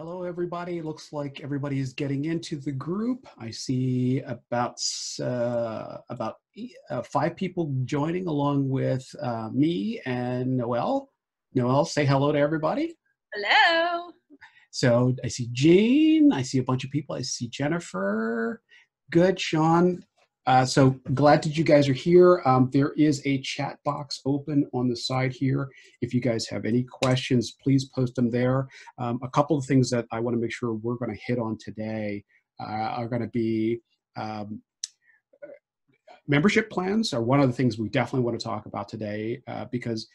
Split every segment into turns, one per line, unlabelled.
Hello, everybody. Looks like everybody is getting into the group. I see about 5 people joining, along with me and Noel. Noel, say hello to everybody.
Hello.
So I see Jean. I see a bunch of people. I see Jennifer. Good, Sean. So glad that you guys are here. There is a chat box open on the side here. If you guys have any questions, please post them there. A couple of things that I want to make sure we're going to hit on today are going to be membership plans are one of the things we definitely want to talk about today because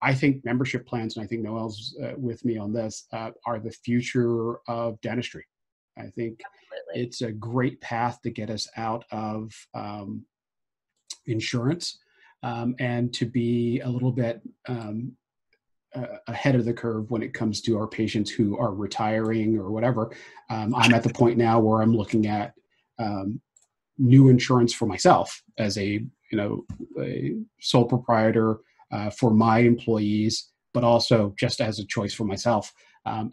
I think membership plans, and I think Noel's with me on this, are the future of dentistry. I think
Absolutely.
it's a great path to get us out of insurance and to be a little bit ahead of the curve when it comes to our patients who are retiring or whatever. I'm at the point now where I'm looking at new insurance for myself as a sole proprietor for my employees, but also just as a choice for myself.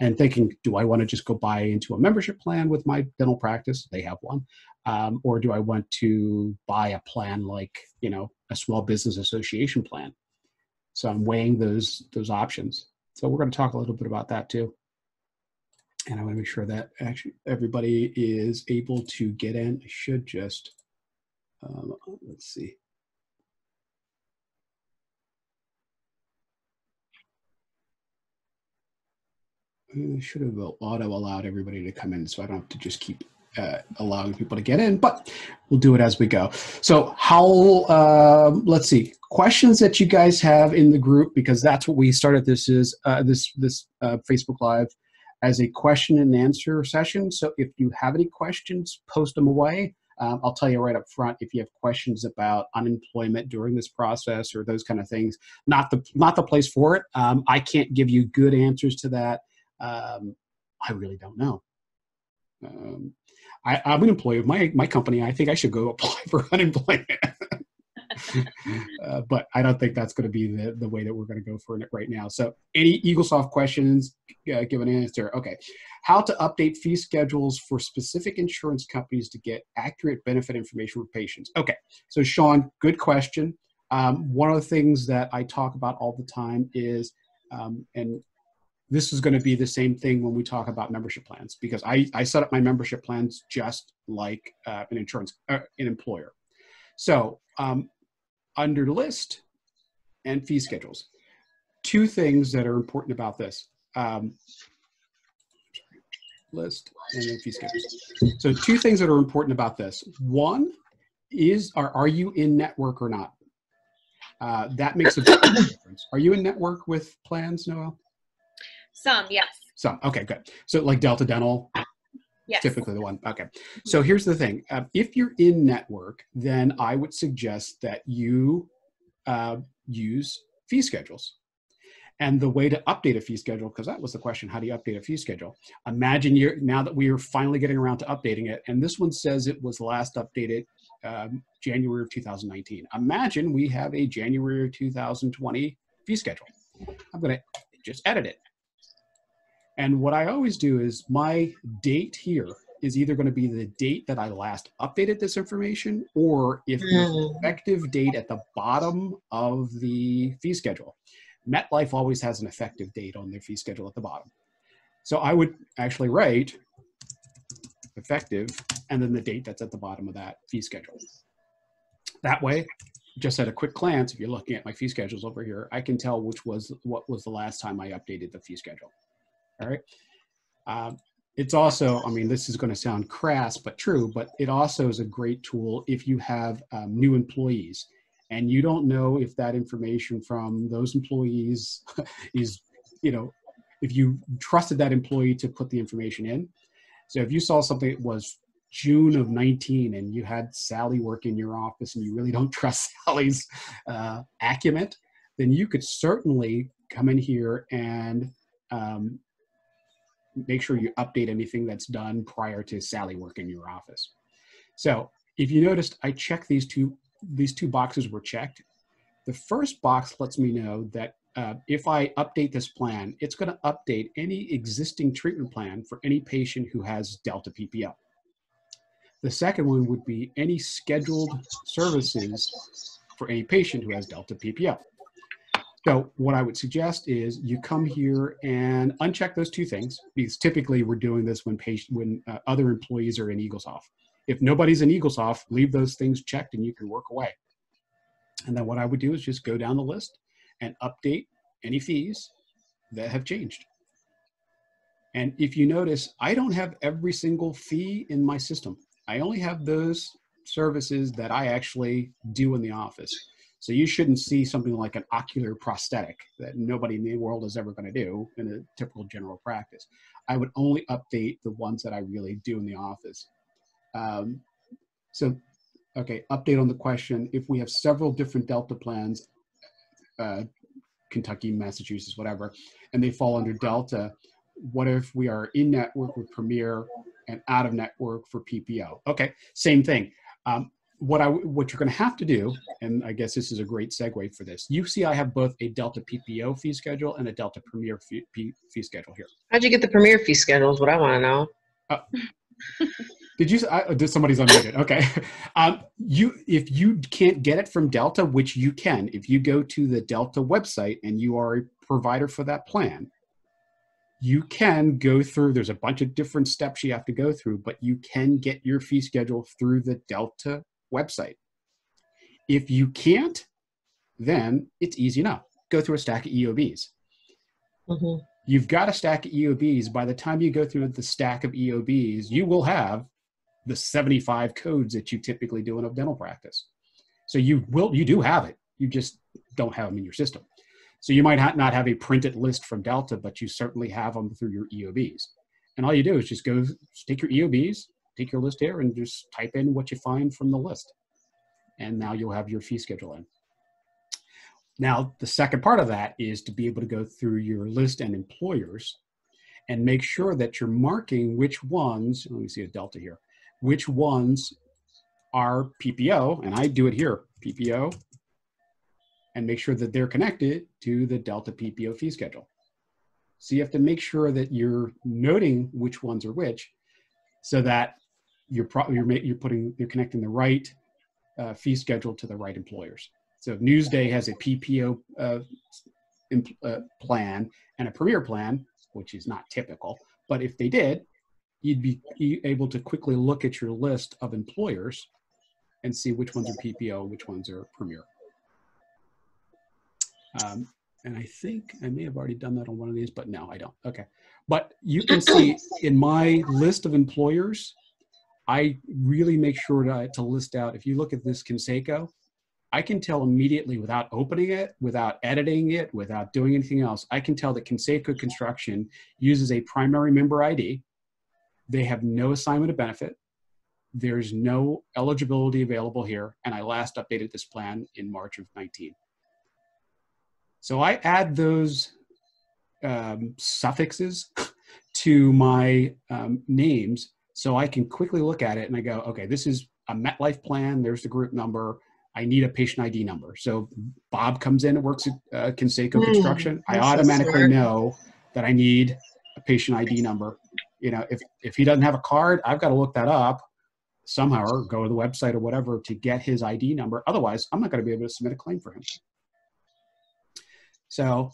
And thinking, do I want to just go buy into a membership plan with my dental practice? They have one. Or do I want to buy a plan like, a small business association plan? So I'm weighing those options. So we're going to talk a little bit about that too. And I want to make sure that actually everybody is able to get in. I should just, let's see. I should have auto-allowed everybody to come in so I don't have to just keep allowing people to get in, but we'll do it as we go. So let's see, questions that you guys have in the group, because that's what we started this Facebook Live as a question and answer session. So if you have any questions, post them away. I'll tell you right up front, if you have questions about unemployment during this process or those kind of things, not the place for it. I can't give you good answers to that. I really don't know. I'm an employee of my company. I think I should go apply for unemployment. But I don't think that's going to be the way that we're going to go for it right now. So any Eaglesoft questions, give an answer. Okay. How to update fee schedules for specific insurance companies to get accurate benefit information for patients. Okay. So Sean, good question. One of the things that I talk about all the time is, and this is going to be the same thing when we talk about membership plans, because I set up my membership plans just like an employer. So under list and fee schedules, 2 things that are important about this. List and then fee schedules. So 2 things that are important about this. One is, are you in network or not? That makes a big difference. Are you in network with plans, Noel?
Some, yes.
Some. Okay, good. So like Delta Dental,
yes.
Typically the one. Okay. So here's the thing. If you're in network, then I would suggest that you use fee schedules. And the way to update a fee schedule, because that was the question, how do you update a fee schedule? Imagine now that we are finally getting around to updating it, and this one says it was last updated January of 2019. Imagine we have a January of 2020 fee schedule. I'm going to just edit it. And what I always do is my date here is either going to be the date that I last updated this information, or if the effective date at the bottom of the fee schedule. MetLife always has an effective date on their fee schedule at the bottom. So I would actually write effective and then the date that's at the bottom of that fee schedule. That way, just at a quick glance, if you're looking at my fee schedules over here, I can tell what was the last time I updated the fee schedule. All right. It's also, this is going to sound crass, but true, but it also is a great tool if you have new employees and you don't know if that information from those employees is, if you trusted that employee to put the information in. So if you saw something that was June of 19 and you had Sally work in your office and you really don't trust Sally's acumen, then you could certainly come in here and make sure you update anything that's done prior to Sally work in your office. So if you noticed, I checked these two boxes were checked. The first box lets me know that if I update this plan, it's going to update any existing treatment plan for any patient who has Delta PPO. The second one would be any scheduled services for any patient who has Delta PPO. So what I would suggest is you come here and uncheck those two things, because typically we're doing this when other employees are in Eaglesoft. If nobody's in Eaglesoft, leave those things checked and you can work away. And then what I would do is just go down the list and update any fees that have changed. And if you notice, I don't have every single fee in my system. I only have those services that I actually do in the office. So you shouldn't see something like an ocular prosthetic that nobody in the world is ever going to do in a typical general practice. I would only update the ones that I really do in the office. Okay, update on the question. If we have several different Delta plans, Kentucky, Massachusetts, whatever, and they fall under Delta, what if we are in network with Premier and out of network for PPO? Okay, same thing. What you're going to have to do, and I guess this is a great segue for this. You see I have both a Delta PPO fee schedule and a Delta Premier fee schedule here.
How'd you get the Premier fee schedule is what I want to know.
Did somebody's unmuted? Okay. If you can't get it from Delta, which you can, if you go to the Delta website and you are a provider for that plan, you can go through, there's a bunch of different steps you have to go through, but you can get your fee schedule through the Delta website. If you can't, then it's easy enough. Go through a stack of EOBs.
Mm-hmm.
You've got a stack of EOBs. By the time you go through the stack of EOBs, you will have the 75 codes that you typically do in a dental practice. So you do have it. You just don't have them in your system. So you might not have a printed list from Delta, but you certainly have them through your EOBs. And all you do is just take your EOBs, take your list here, and just type in what you find from the list. And now you'll have your fee schedule in. Now, the second part of that is to be able to go through your list and employers and make sure that you're marking which ones, let me see a Delta here, which ones are PPO, and I do it here, PPO, and make sure that they're connected to the Delta PPO fee schedule. So you have to make sure that you're noting which ones are which, so that you're connecting the right fee schedule to the right employers. So if Newsday has a PPO plan and a Premier plan, which is not typical, but if they did, you'd be able to quickly look at your list of employers and see which ones are PPO, which ones are Premier. And I think I may have already done that on one of these, but no, I don't. Okay. But you can see in my list of employers, I really make sure to list out, if you look at this Conseco, I can tell immediately without opening it, without editing it, without doing anything else, I can tell that Conseco Construction uses a primary member ID. They have no assignment of benefit. There's no eligibility available here. And I last updated this plan in March of 19. So I add those suffixes to my names so I can quickly look at it and I go, okay, this is a MetLife plan. There's the group number. I need a patient ID number. So Bob comes in and works at Conseco Construction. I automatically know that I need a patient ID number. You know, if he doesn't have a card, I've got to look that up somehow or go to the website or whatever to get his ID number. Otherwise, I'm not going to be able to submit a claim for him. So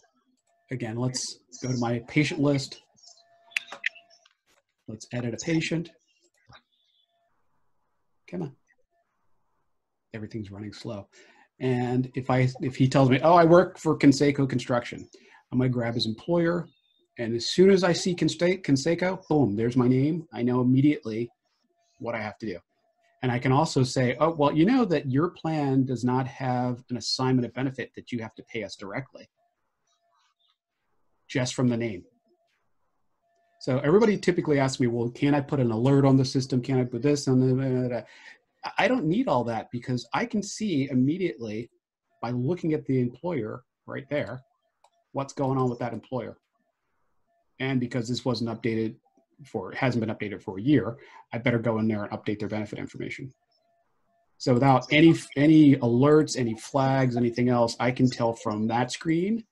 again, let's go to my patient list. Let's edit a patient. Come on. Everything's running slow. And if he tells me, oh, I work for Conseco Construction, I'm going to grab his employer. And as soon as I see Conseco, boom, there's my name. I know immediately what I have to do. And I can also say, oh, well, you know that your plan does not have an assignment of benefit that you have to pay us directly, just from the name. So everybody typically asks me, well, can I put an alert on the system? Can I put this on the... I don't need all that because I can see immediately by looking at the employer right there, what's going on with that employer. And because this wasn't updated hasn't been updated for a year, I better go in there and update their benefit information. So without any alerts, any flags, anything else, I can tell from that screen,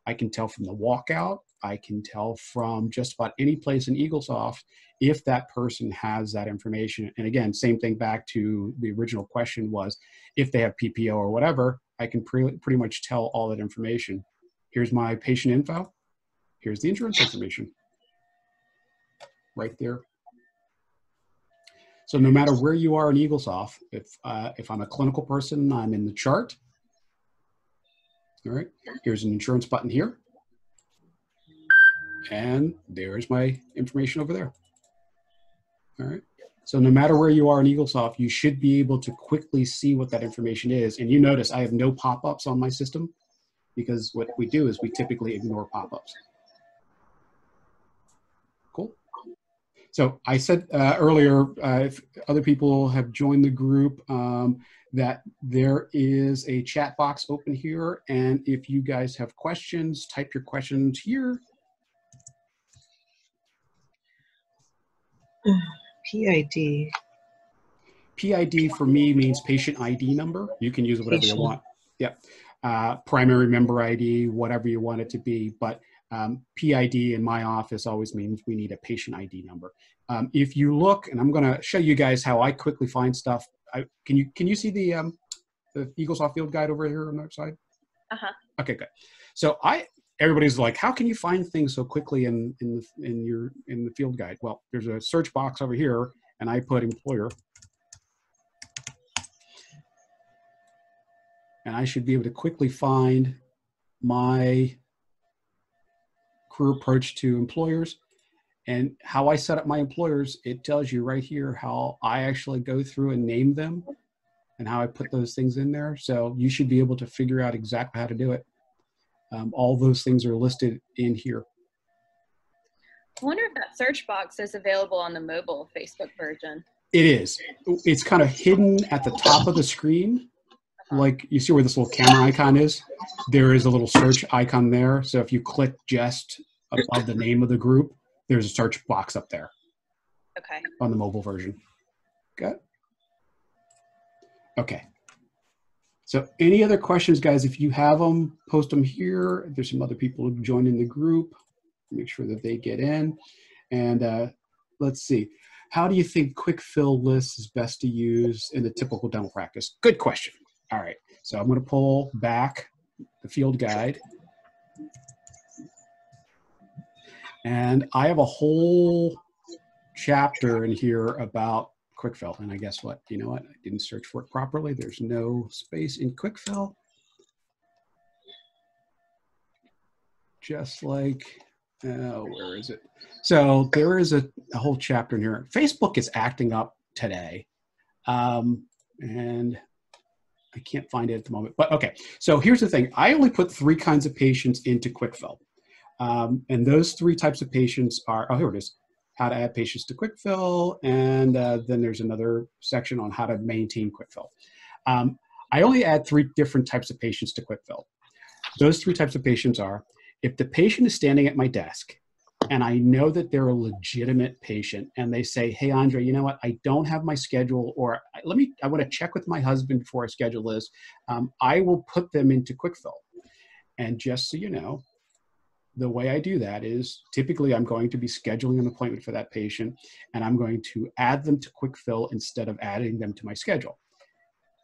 I can tell from the walkout. I can tell from just about any place in Eaglesoft if that person has that information. And again, same thing back to the original question was, if they have PPO or whatever, I can pretty much tell all that information. Here's my patient info. Here's the insurance information. Right there. So no matter where you are in Eaglesoft, if I'm a clinical person, I'm in the chart. All right, here's an insurance button here. And there's my information over there. All right. So no matter where you are in Eaglesoft, you should be able to quickly see what that information is. And you notice I have no pop-ups on my system because what we do is we typically ignore pop-ups. Cool. So I said earlier, if other people have joined the group, that there is a chat box open here. And if you guys have questions, type your questions here.
PID.
PID for me means patient ID number. You can use whatever you want. Yep. Primary member ID, whatever you want it to be. But PID in my office always means we need a patient ID number. If you look, and I'm going to show you guys how I quickly find stuff. Can you see the Eaglesoft field guide over here on that side?
Uh-huh.
Okay, good. So everybody's like, how can you find things so quickly in the field guide? Well, there's a search box over here, and I put employer. And I should be able to quickly find my career approach to employers. And how I set up my employers, it tells you right here how I actually go through and name them and how I put those things in there. So you should be able to figure out exactly how to do it. All those things are listed in here.
I wonder if that search box is available on the mobile Facebook version.
It is. It's kind of hidden at the top of the screen. Like you see where this little camera icon is? There is a little search icon there. So if you click just above the name of the group, there's a search box up there.
Okay.
On the mobile version. Good. Okay. So any other questions, guys? If you have them, post them here. There's some other people who joined in the group. Make sure that they get in. And let's see. How do you think quick fill lists is best to use in the typical dental practice? Good question. All right. So I'm going to pull back the field guide. And I have a whole chapter in here about quick fill. And I guess what? You know what? I didn't search for it properly. There's no space in quick fill. Just like, where is it? So there is a whole chapter in here. Facebook is acting up today. And I can't find it at the moment. But okay, so here's the thing. I only put 3 kinds of patients into quick fill. And those 3 types of patients are, oh, here it is. How to add patients to quick fill. And then there's another section on how to maintain quick fill. I only add 3 different types of patients to quick fill. Those 3 types of patients are, if the patient is standing at my desk and I know that they're a legitimate patient and they say, hey, Andre, you know what? I don't have my schedule, or I want to check with my husband before I schedule this. I will put them into quick fill. And just so you know, the way I do that is typically I'm going to be scheduling an appointment for that patient, and I'm going to add them to quick fill instead of adding them to my schedule.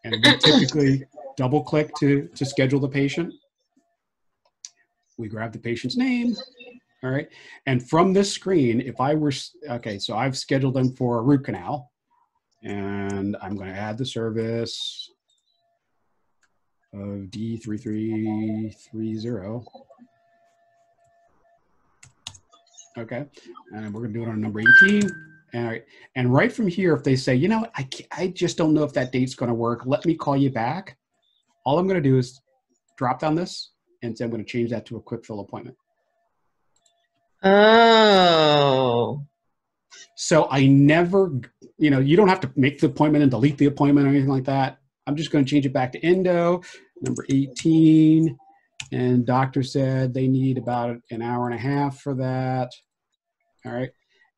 And we typically double click to schedule the patient. We grab the patient's name. All right. And from this screen, if I were, okay, so I've scheduled them for a root canal, and I'm going to add the service of D3330. Okay. And we're going to do it on number 18. All right. And right from here, if they say, you know, I just don't know if that date's going to work, let me call you back. All I'm going to do is drop down this and say I'm going to change that to a quick fill appointment.
Oh.
So I never, you know, you don't have to make the appointment and delete the appointment or anything like that. I'm just going to change it back to endo, number 18. And doctor said they need about an hour and a half for that. All right.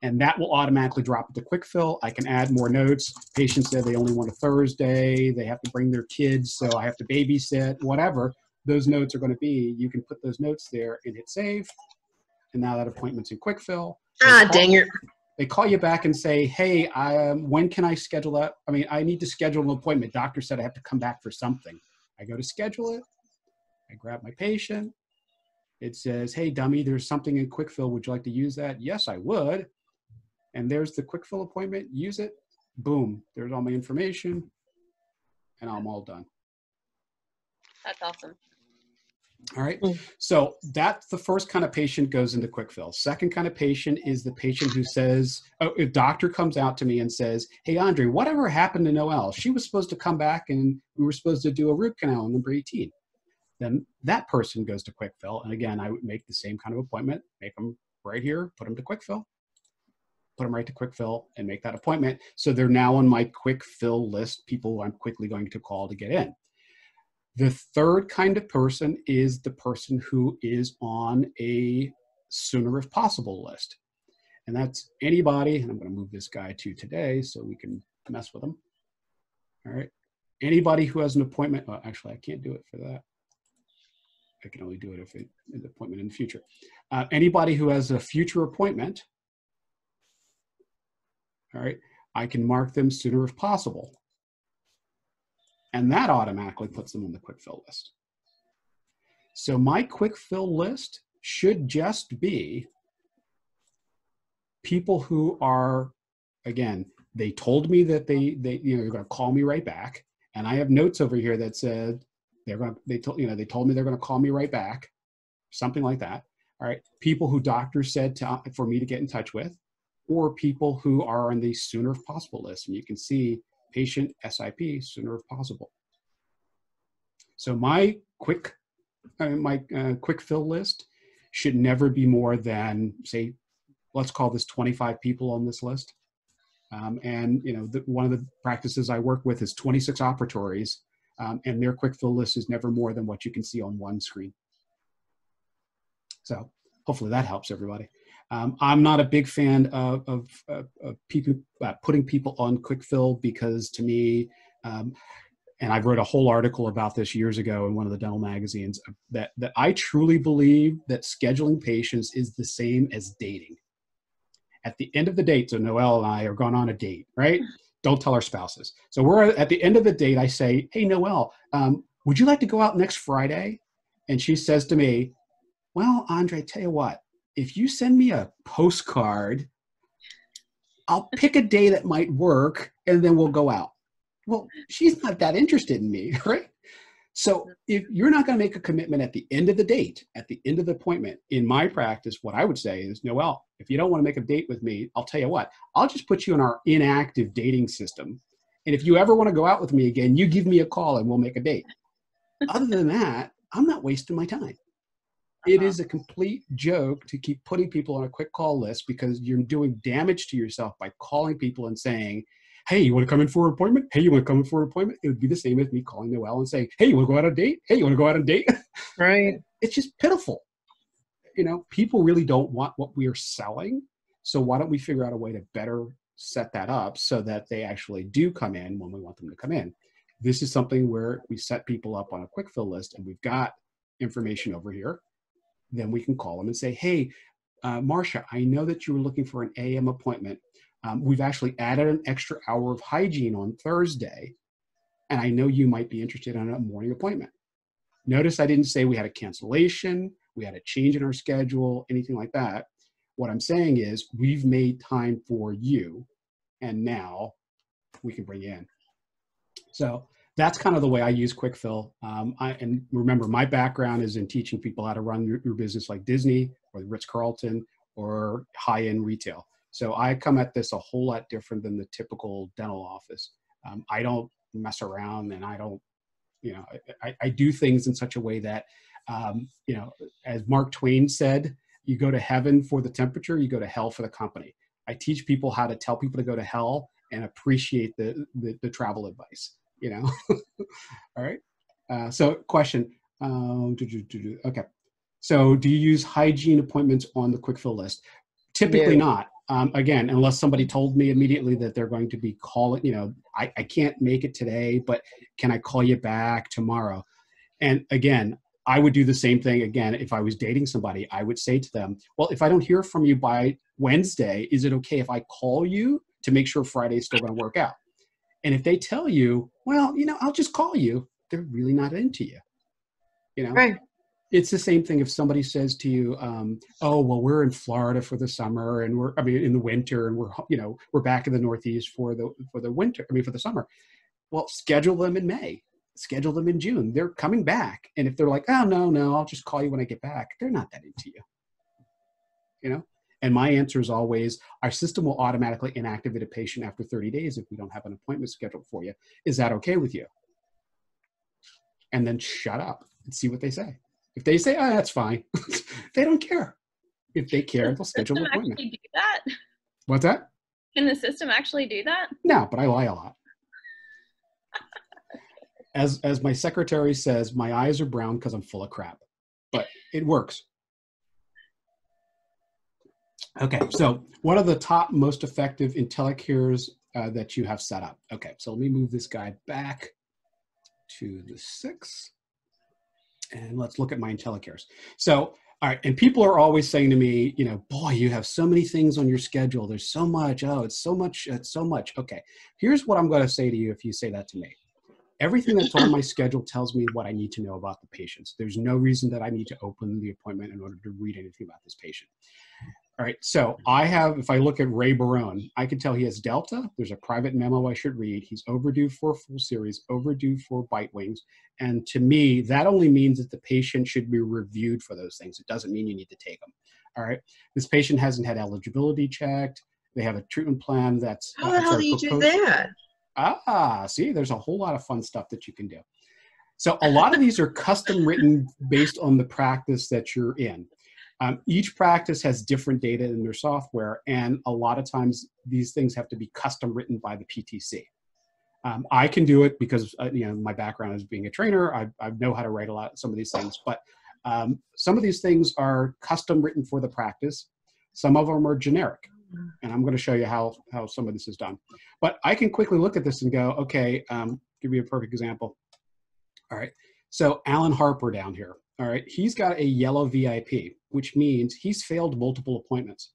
And that will automatically drop it to quick fill. I can add more notes. Patient said they only want a Thursday. They have to bring their kids, so I have to babysit, whatever. those notes are going to be, you can put those notes there and hit save. And now that appointment's in quick fill.
Dang it.
They call you back and say, hey, when can I schedule that? I mean, I need to schedule an appointment. Doctor said I have to come back for something. I go to schedule it. I grab my patient. It says, hey, dummy, there's something in quick fill. Would you like to use that? Yes, I would. And there's the quick fill appointment. Use it. Boom. There's all my information. And I'm all done.
That's awesome.
All right. So that's the first kind of patient goes into quick fill. Second kind of patient is the patient who says, oh, if doctor comes out to me and says, hey, Andre, whatever happened to Noel? She was supposed to come back and we were supposed to do a root canal on number 18. Then that person goes to quick fill. And again, I would make the same kind of appointment, make them right here, put them to quick fill, put them right to quick fill and make that appointment. So they're now on my quick fill list, people I'm quickly going to call to get in. The third kind of person is the person who is on a sooner if possible list. And that's anybody, and I'm going to move this guy to today so we can mess with him. All right. Anybody who has an appointment, well, actually, I can't do it for that. I can only do it if it's an appointment in the future. Anybody who has a future appointment, all right, I can mark them sooner if possible. And that automatically puts them on the quick fill list. So my quick fill list should just be people who are, again, they told me that they're going to call me right back. And I have notes over here that said they told me they're going to call me right back, something like that. All right. People who doctors said for me to get in touch with, or people who are on the sooner if possible list. And you can see patient SIP sooner if possible. So my quick fill list should never be more than, say, let's call this 25 people on this list. And one of the practices I work with is 26 operatories, and their quick fill list is never more than what you can see on one screen. So hopefully that helps everybody. I'm not a big fan of people putting people on quick fill because to me, and I wrote a whole article about this years ago in one of the dental magazines, that I truly believe that scheduling patients is the same as dating. At the end of the date, so Noel and I are going on a date, right? Don't tell our spouses. So we're at the end of the date, I say, hey, Noel, would you like to go out next Friday? And she says to me, well, Andre, tell you what, if you send me a postcard, I'll pick a day that might work and then we'll go out. Well, she's not that interested in me, right? So if you're not going to make a commitment at the end of the date, at the end of the appointment, in my practice, what I would say is, Noel, if you don't want to make a date with me, I'll tell you what, I'll just put you in our inactive dating system. And if you ever want to go out with me again, you give me a call and we'll make a date. Other than that, I'm not wasting my time. It is a complete joke to keep putting people on a quick call list because you're doing damage to yourself by calling people and saying, hey, you want to come in for an appointment? Hey, you want to come in for an appointment? It would be the same as me calling Noel and saying, hey, you want to go out on a date? Hey, you want to go out on a date?
Right.
It's just pitiful. People really don't want what we are selling. So why don't we figure out a way to better set that up so that they actually do come in when we want them to come in? This is something where we set people up on a quick fill list and we've got information over here. Then we can call them and say, hey, Marcia, I know that you were looking for an AM appointment. We've actually added an extra hour of hygiene on Thursday, and I know you might be interested in a morning appointment. Notice I didn't say we had a cancellation, we had a change in our schedule, anything like that. What I'm saying is we've made time for you, and now we can bring you in. So that's kind of the way I use quick fill. And remember, my background is in teaching people how to run your business like Disney or the Ritz-Carlton or high-end retail. So I come at this a whole lot different than the typical dental office. I don't mess around, and I don't, I do things in such a way that, as Mark Twain said, you go to heaven for the temperature, you go to hell for the company. I teach people how to tell people to go to hell and appreciate the travel advice, All right. So question, okay. So do you use hygiene appointments on the quick fill list? Typically not. Again, unless somebody told me immediately that they're going to be calling, I can't make it today, but can I call you back tomorrow? And again, I would do the same thing again. If I was dating somebody, I would say to them, well, if I don't hear from you by Wednesday, is it okay if I call you to make sure Friday is still going to work out? And if they tell you, well, I'll just call you, they're really not into you.
Right.
It's the same thing if somebody says to you, oh, well, we're in Florida for the summer and in the winter, and we're back in the Northeast for the winter, for the summer. Well, schedule them in May, schedule them in June. They're coming back. And if they're like, oh, no, I'll just call you when I get back, they're not that into you. And my answer is always, our system will automatically inactivate a patient after 30 days if we don't have an appointment scheduled for you. Is that okay with you? And then shut up and see what they say. If they say, oh, that's fine, they don't care. If they care, they'll schedule an appointment.
Actually do that?
What's that?
Can the system actually do that?
No, but I lie a lot. As my secretary says, my eyes are brown because I'm full of crap. But it works. Okay, so what are the top most effective IntelliCares that you have set up? Okay, so let me move this guy back to the 6. And let's look at my IntelliCares. So, all right, and people are always saying to me, boy, you have so many things on your schedule. There's so much. Oh, it's so much. It's so much. Okay, here's what I'm going to say to you if you say that to me. Everything that's on my schedule tells me what I need to know about the patients. There's no reason that I need to open the appointment in order to read anything about this patient. All right, so if I look at Ray Barone, I can tell he has Delta. There's a private memo I should read. He's overdue for a full series, overdue for bite wings. And to me, that only means that the patient should be reviewed for those things. It doesn't mean you need to take them. All right, this patient hasn't had eligibility checked. They have a treatment plan that's—
How the hell do you do that?
See, there's a whole lot of fun stuff that you can do. So a lot of these are custom written based on the practice that you're in. Each practice has different data in their software, and a lot of times these things have to be custom written by the PTC. I can do it because my background is being a trainer. I know how to write some of these things, but some of these things are custom written for the practice. Some of them are generic, and I'm going to show you how some of this is done. But I can quickly look at this and go, okay, give you a perfect example. All right, so Alan Harper down here. All right, he's got a yellow VIP, which means he's failed multiple appointments.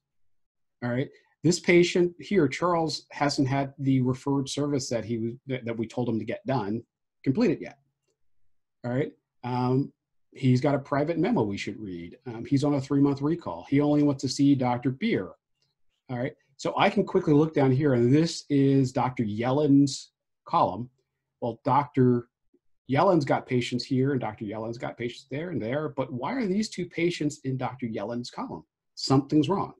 All right, this patient here, Charles, hasn't had the referred service that we told him to get done completed yet. All right, he's got a private memo we should read. He's on a 3-month recall. He only went to see Dr. Beer. All right, so I can quickly look down here, and this is Dr. Yellen's column. Well, Dr. Yellen's got patients here, and Dr. Yellen's got patients there and there, but why are these 2 patients in Dr. Yellen's column? Something's wrong.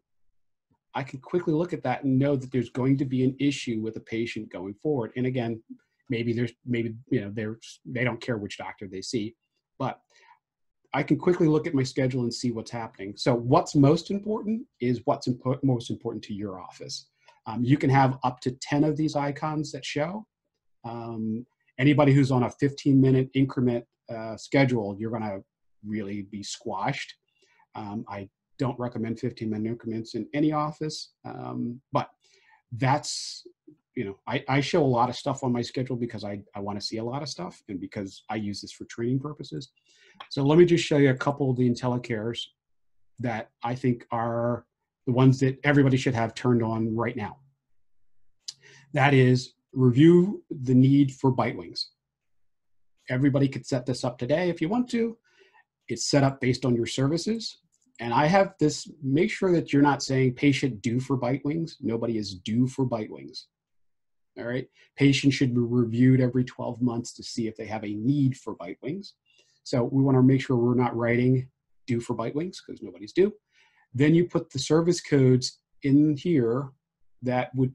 I can quickly look at that and know that there's going to be an issue with a patient going forward. And again, maybe they don't care which doctor they see, but I can quickly look at my schedule and see what's happening. So what's most important is what's most important to your office. You can have up to 10 of these icons that show. Anybody who's on a 15-minute increment schedule, you're going to really be squashed. I don't recommend 15-minute increments in any office, but that's, I show a lot of stuff on my schedule because I want to see a lot of stuff and because I use this for training purposes. So let me just show you a couple of the IntelliCares that I think are the ones that everybody should have turned on right now. That is, review the need for bite wings. Everybody could set this up today if you want to. It's set up based on your services. And I have this, make sure that you're not saying patient due for bite wings. Nobody is due for bite wings. All right. Patients should be reviewed every 12 months to see if they have a need for bite wings. So we want to make sure we're not writing due for bite wings because nobody's due. Then you put the service codes in here that would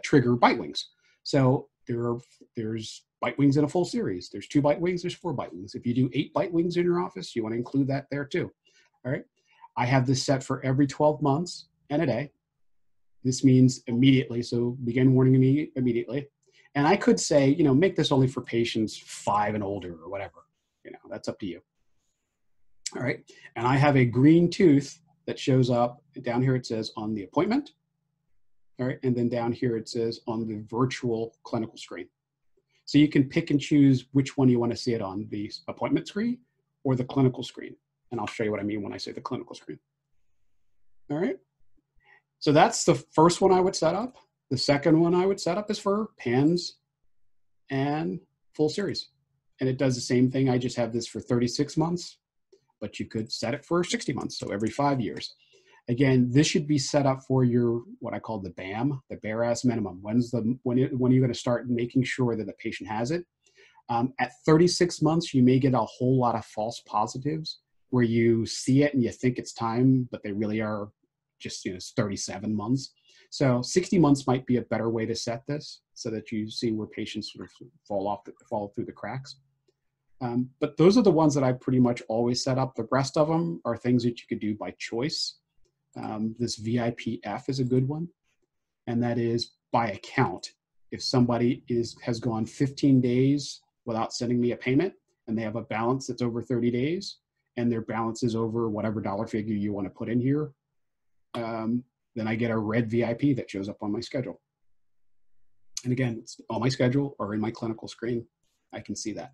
trigger bite wings. So there's bite wings in a full series. There's 2 bite wings, there's 4 bite wings. If you do 8 bite wings in your office, you want to include that there too. All right. I have this set for every 12 months and a day. This means immediately. So begin warning me immediately. And I could say, make this only for patients 5 and older or whatever. That's up to you. All right. And I have a green tooth that shows up down here. It says on the appointment. All right, and then down here it says on the virtual clinical screen. So you can pick and choose which one you want to see it on, the appointment screen or the clinical screen. And I'll show you what I mean when I say the clinical screen. All right. So that's the first one I would set up. The second one I would set up is for PANS and full series. And it does the same thing. I just have this for 36 months, but you could set it for 60 months. So every 5 years. Again, this should be set up for your, what I call the BAM, the bare ass minimum. When are you going to start making sure that the patient has it? At 36 months, you may get a whole lot of false positives where you see it and you think it's time, but they really are just, it's 37 months. So 60 months might be a better way to set this so that you see where patients sort of fall through the cracks. But those are the ones that I pretty much always set up. The rest of them are things that you could do by choice. This VIPF is a good one, and that is by account. If somebody has gone 15 days without sending me a payment and they have a balance that's over 30 days and their balance is over whatever dollar figure you want to put in here, then I get a red VIP that shows up on my schedule. And again, it's on my schedule or in my clinical screen. I can see that.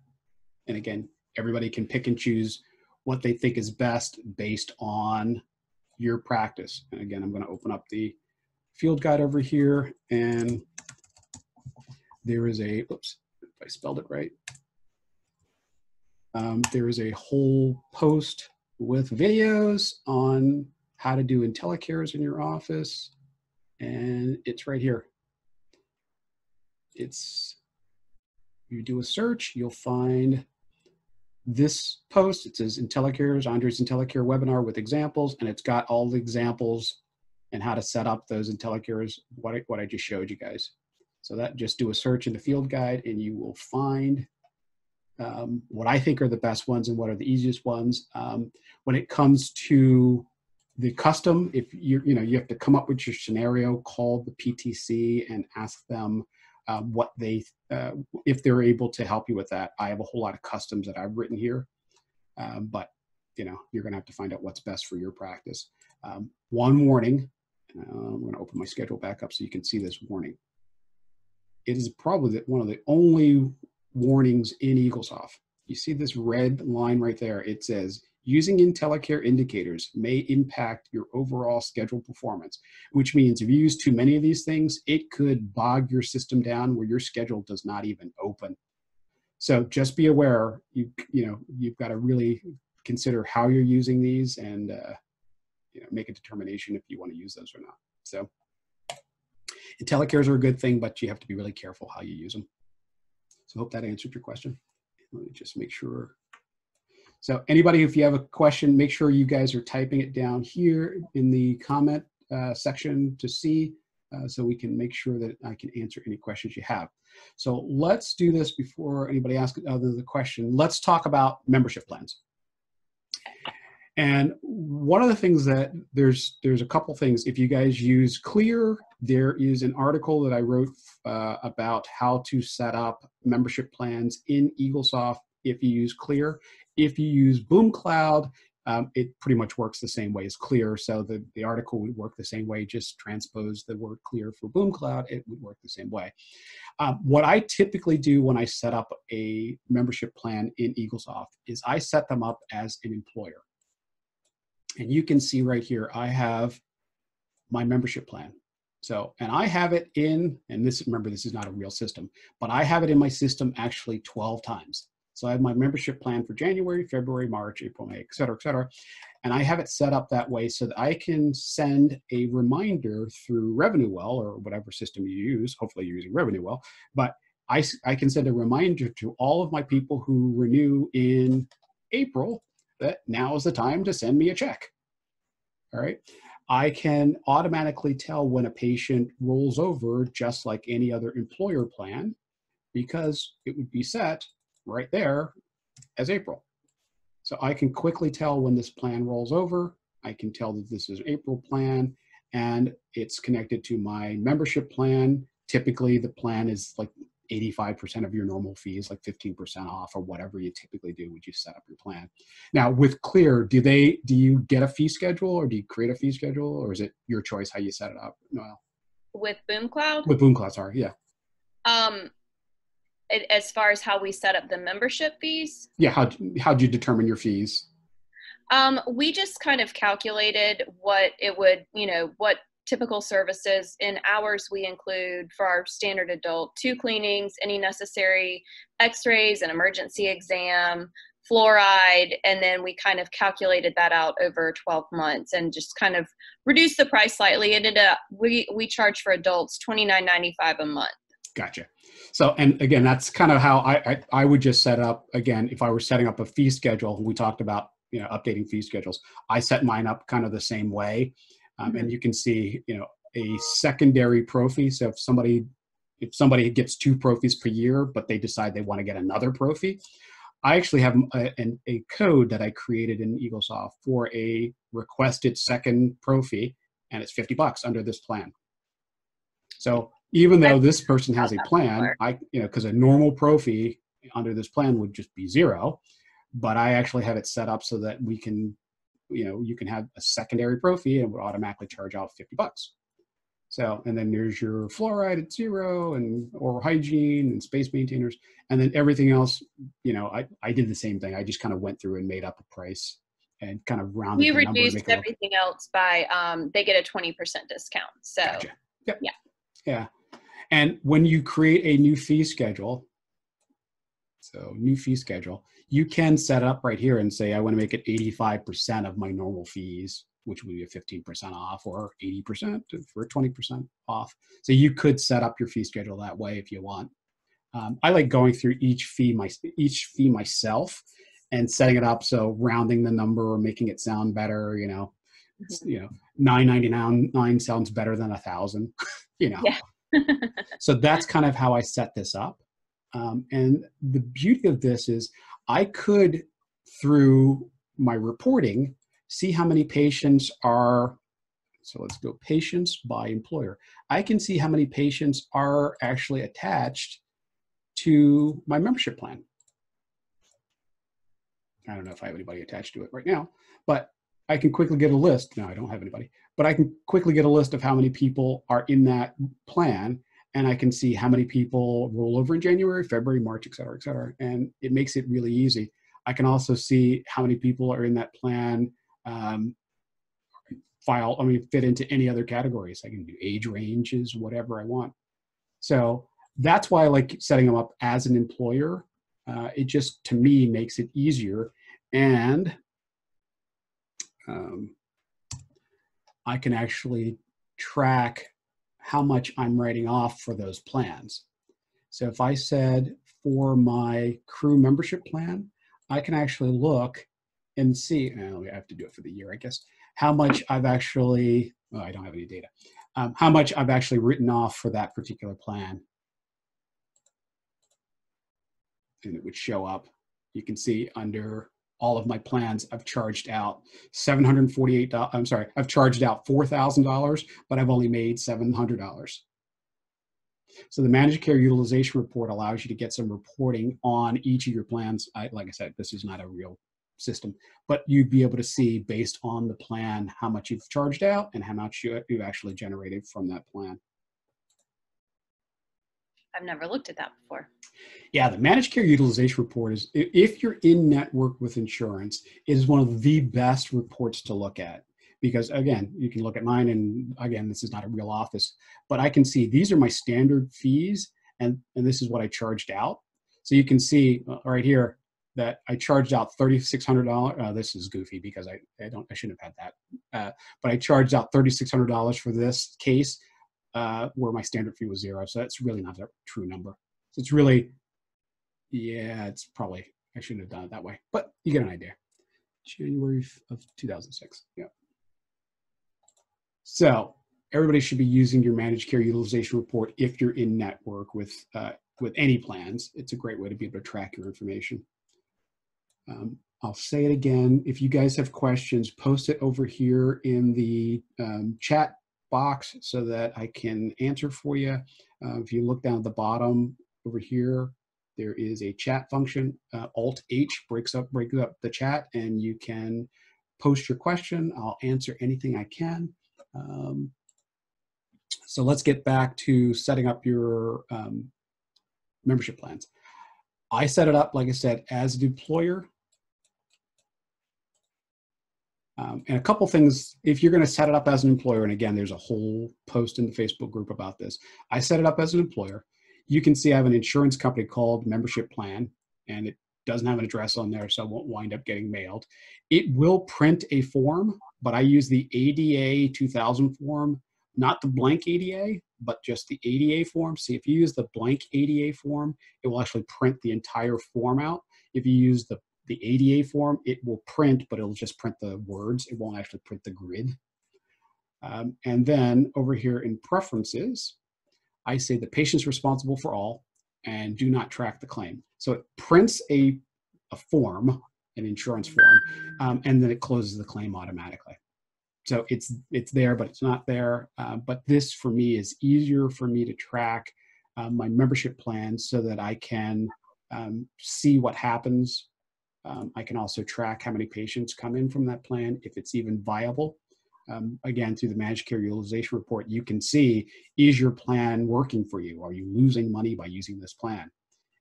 And again, everybody can pick and choose what they think is best based on your practice. And again, I'm going to open up the field guide over here, and there is a, oops, if I spelled it right. There is a whole post with videos on how to do IntelliCares in your office, and it's right here. You do a search, you'll find this post. It says IntelliCares, Andre's IntelliCare webinar with examples, and it's got all the examples and how to set up those IntelliCares, what I just showed you guys. So that, just do a search in the field guide and you will find what I think are the best ones and what are the easiest ones. When it comes to the custom, if you have to come up with your scenario, call the PTC and ask them what if they're able to help you with that. I have a whole lot of customs that I've written here, but you're going to have to find out what's best for your practice. One warning, I'm going to open my schedule back up so you can see this warning. It is probably one of the only warnings in Eaglesoft. You see this red line right there. It says, using IntelliCare indicators may impact your overall schedule performance, which means if you use too many of these things, it could bog your system down where your schedule does not even open. So just be aware, you've got to really consider how you're using these and make a determination if you want to use those or not. So IntelliCares are a good thing, but you have to be really careful how you use them. So I hope that answered your question. Let me just make sure. So anybody, if you have a question, make sure you guys are typing it down here in the comment section to see, so we can make sure that I can answer any questions you have. So let's do this before anybody asks the question. Let's talk about membership plans. And one of the things that there's a couple things. If you guys use Clear, there is an article that I wrote about how to set up membership plans in Eaglesoft if you use Clear. If you use Boom Cloud, it pretty much works the same way as Clear. So the article would work the same way, just transpose the word Clear for Boom Cloud, it would work the same way. What I typically do when I set up a membership plan in Eaglesoft is I set them up as an employer. And you can see right here, I have my membership plan. So, and I have it in, and remember, this is not a real system, but I have it in my system actually 12 times. So I have my membership plan for January, February, March, April, May, et cetera, et cetera. And I have it set up that way so that I can send a reminder through RevenueWell or whatever system you use. Hopefully you're using RevenueWell, but I can send a reminder to all of my people who renew in April that now is the time to send me a check. All right. I can automatically tell when a patient rolls over, just like any other employer plan, because it would be set right there as April. So I can quickly tell when this plan rolls over. I can tell that this is an April plan and it's connected to my membership plan. Typically the plan is like 85% of your normal fees, like 15% off or whatever you typically do when you set up your plan. Now with Clear, do you get a fee schedule or do you create a fee schedule, or is it your choice how you set it up, Noel?
With Boom Cloud?
With Boom Cloud, sorry, yeah.
as far as how we set up the membership fees?
Yeah, how'd you determine your fees?
We just kind of calculated what it would, what typical services. In hours we include for our standard adult 2 cleanings, any necessary x-rays, an emergency exam, fluoride, and then we kind of calculated that out over 12 months and just kind of reduced the price slightly. It ended up, we charge for adults $29.95 a month.
Gotcha. So, and again, that's kind of how I would just set up, again, if I were setting up a fee schedule, we talked about, updating fee schedules. I set mine up kind of the same way. And you can see, a secondary pro fee. So if somebody gets 2 pro fees per year, but they decide they want to get another pro fee, I actually have a code that I created in Eaglesoft for a requested second pro fee, and it's $50 under this plan. So even though this person has a plan, because a normal pro fee under this plan would just be 0, but I actually have it set up so that we can, you can have a secondary pro fee and it would automatically charge out $50. So, and then there's your fluoride at 0 and oral hygiene and space maintainers. And then everything else, I did the same thing. I just kind of went through and made up a price and kind of rounded the number. We
reduced everything else by, they get a 20% discount. So,
gotcha. Yep.
Yeah.
Yeah. And when you create a new fee schedule, you can set up right here and say, I want to make it 85% of my normal fees, which would be a 15% off, or 80% for 20% off. So you could set up your fee schedule that way if you want. I like going through each fee myself and setting it up. So rounding the number or making it sound better, $9.99 sounds better than 1,000,
Yeah.
So that's kind of how I set this up. And the beauty of this is I could, through my reporting, see how many patients are, so let's go patients by employer. I can see how many patients are actually attached to my membership plan. I don't know if I have anybody attached to it right now, but I can quickly get a list. No, I don't have anybody, but I can quickly get a list of how many people are in that plan. And I can see how many people roll over in January, February, March, et cetera, et cetera. And it makes it really easy. I can also see how many people are in that plan, fit into any other categories. I can do age ranges, whatever I want. So that's why I like setting them up as an employer. It just, to me, makes it easier. And I can actually track how much I'm writing off for those plans. So if I said for my crew membership plan, I can actually look and see, I have to do it for the year, I guess, how much I've actually, I don't have any data, how much I've actually written off for that particular plan. And it would show up. You can see under all of my plans, I've charged out $748. I'm sorry, I've charged out $4,000, but I've only made $700. So the managed care utilization report allows you to get some reporting on each of your plans. Like I said, this is not a real system, but you'd be able to see based on the plan how much you've charged out and how much you've actually generated from that plan.
I've never looked at that before.
Yeah, the managed care utilization report is, if you're in network with insurance, it is one of the best reports to look at. Because again, you can look at mine, and again, this is not a real office, but I can see these are my standard fees, and this is what I charged out. So you can see right here that I charged out $3,600. This is goofy because I shouldn't have had that. But I charged out $3,600 for this case, where my standard fee was 0. So that's really not a true number. So it's really, yeah, it's probably, I shouldn't have done it that way, but you get an idea. January of 2006, yeah. So everybody should be using your managed care utilization report if you're in network with any plans. It's a great way to be able to track your information. I'll say it again. If you guys have questions, post it over here in the chat box so that I can answer for you. If you look down at the bottom over here, there is a chat function. Alt-H breaks up the chat, and you can post your question. I'll answer anything I can. So let's get back to setting up your membership plans. I set it up, like I said, as an employer. And a couple things, if you're going to set it up as an employer, and again, there's a whole post in the Facebook group about this. I set it up as an employer. You can see I have an insurance company called Membership Plan, and it doesn't have an address on there, so it won't wind up getting mailed. It will print a form, but I use the ADA 2000 form, not the blank ADA, but just the ADA form. See, if you use the blank ADA form, it will actually print the entire form out. If you use the ADA form, it will print, but it'll just print the words. It won't actually print the grid. And then over here in preferences, I say the patient's responsible for all and do not track the claim. So it prints a form, an insurance form, and then it closes the claim automatically. So it's there, but it's not there. But this for me is easier for me to track my membership plans so that I can see what happens. I can also track how many patients come in from that plan, if it's even viable. Again, through the managed care utilization report, you can see, is your plan working for you? Are you losing money by using this plan?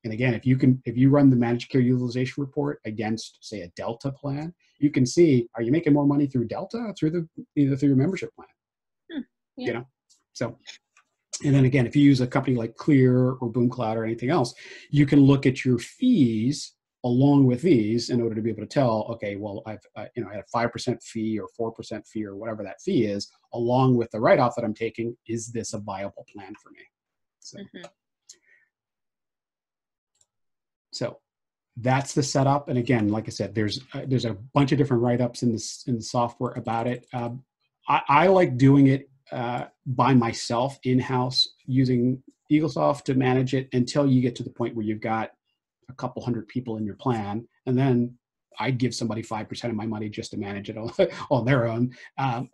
And again, if you run the managed care utilization report against, say, a Delta plan, you can see, are you making more money through Delta or through your membership plan?
Yeah.
You know, so. And then again, if you use a company like Clear or BoomCloud or anything else, you can look at your fees along with these in order to be able to tell, okay, well, I had a 5% fee or 4% fee or whatever that fee is, along with the write-off that I'm taking. Is this a viable plan for me? So that's the setup. And again, like I said, there's a bunch of different write-ups in the software about it. I like doing it by myself in-house using Eaglesoft to manage it until you get to the point where you've got a couple hundred people in your plan, and then I'd give somebody 5% of my money just to manage it on their own,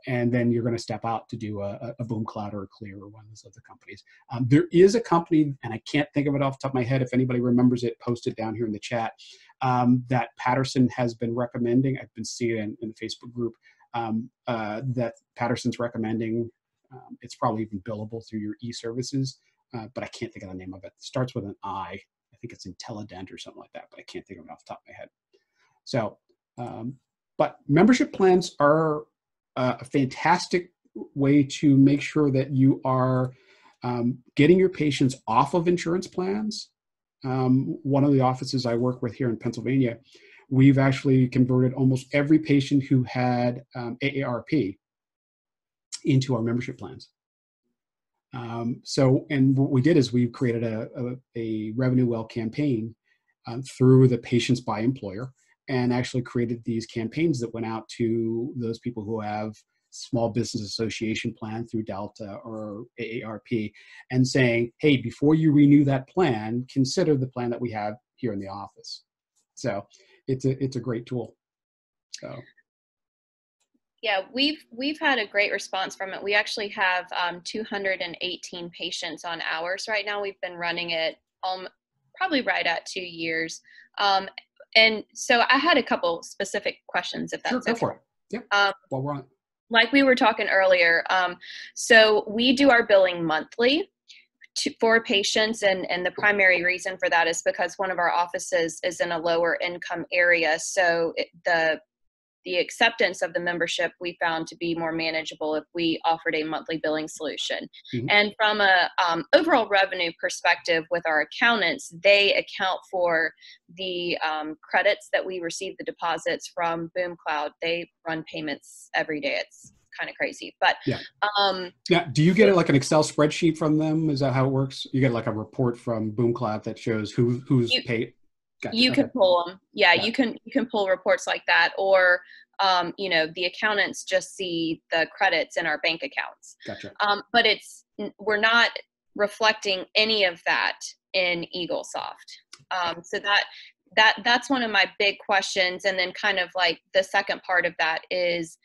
and then you're going to step out to do a BoomCloud or a Clear or one of those other companies. There is a company, and I can't think of it off the top of my head. If anybody remembers it, post it down here in the chat, that Patterson has been recommending. I've been seeing it in the Facebook group that Patterson's recommending. It's probably even billable through your e-services, but I can't think of the name of it. It starts with an I. I think it's Intelligent or something like that, but I can't think of it off the top of my head. So, but membership plans are a fantastic way to make sure that you are getting your patients off of insurance plans. One of the offices I work with here in Pennsylvania, we've actually converted almost every patient who had AARP into our membership plans. And what we did is we created a revenue well campaign through the Patients by Employer, and actually created these campaigns that went out to those people who have small business association plan through Delta or AARP, and saying, hey, before you renew that plan, consider the plan that we have here in the office. So it's a great tool. So.
Yeah, we've had a great response from it. We actually have 218 patients on ours right now. We've been running it probably right at 2 years. And so I had a couple specific questions, if that's
sure, go
okay.
for it. Yeah. Well, we're on it.
Like we were talking earlier, so we do our billing monthly for patients, and the primary reason for that is because one of our offices is in a lower income area. So the acceptance of the membership we found to be more manageable if we offered a monthly billing solution. Mm-hmm. And from a overall revenue perspective with our accountants, they account for the credits that we receive, the deposits from BoomCloud. They run payments every day. It's kind of crazy, but
yeah. Do you get like an Excel spreadsheet from them? Is that how it works? You get like a report from BoomCloud that shows who's paid? Gotcha.
You can pull them. Yeah, you can pull reports like that, or the accountants just see the credits in our bank accounts.
Gotcha.
But we're not reflecting any of that in Eaglesoft. So that's one of my big questions. And then kind of like the second part of that is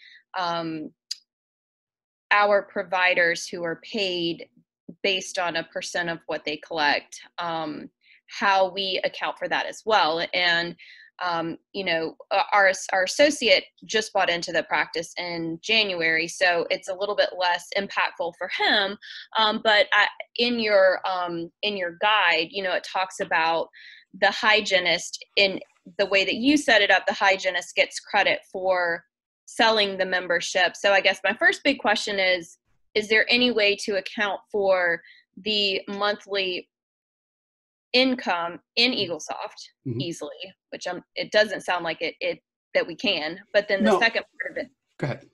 our providers who are paid based on a % of what they collect. How we account for that as well. And you know, our associate just bought into the practice in January, so it's a little bit less impactful for him. But in your guide, you know, it talks about the hygienist. In the way that you set it up, the hygienist gets credit for selling the membership. So I guess my first big question is there any way to account for the monthly income in Eaglesoft easily, which it doesn't sound like it that we can, but then the second part of it,
go ahead.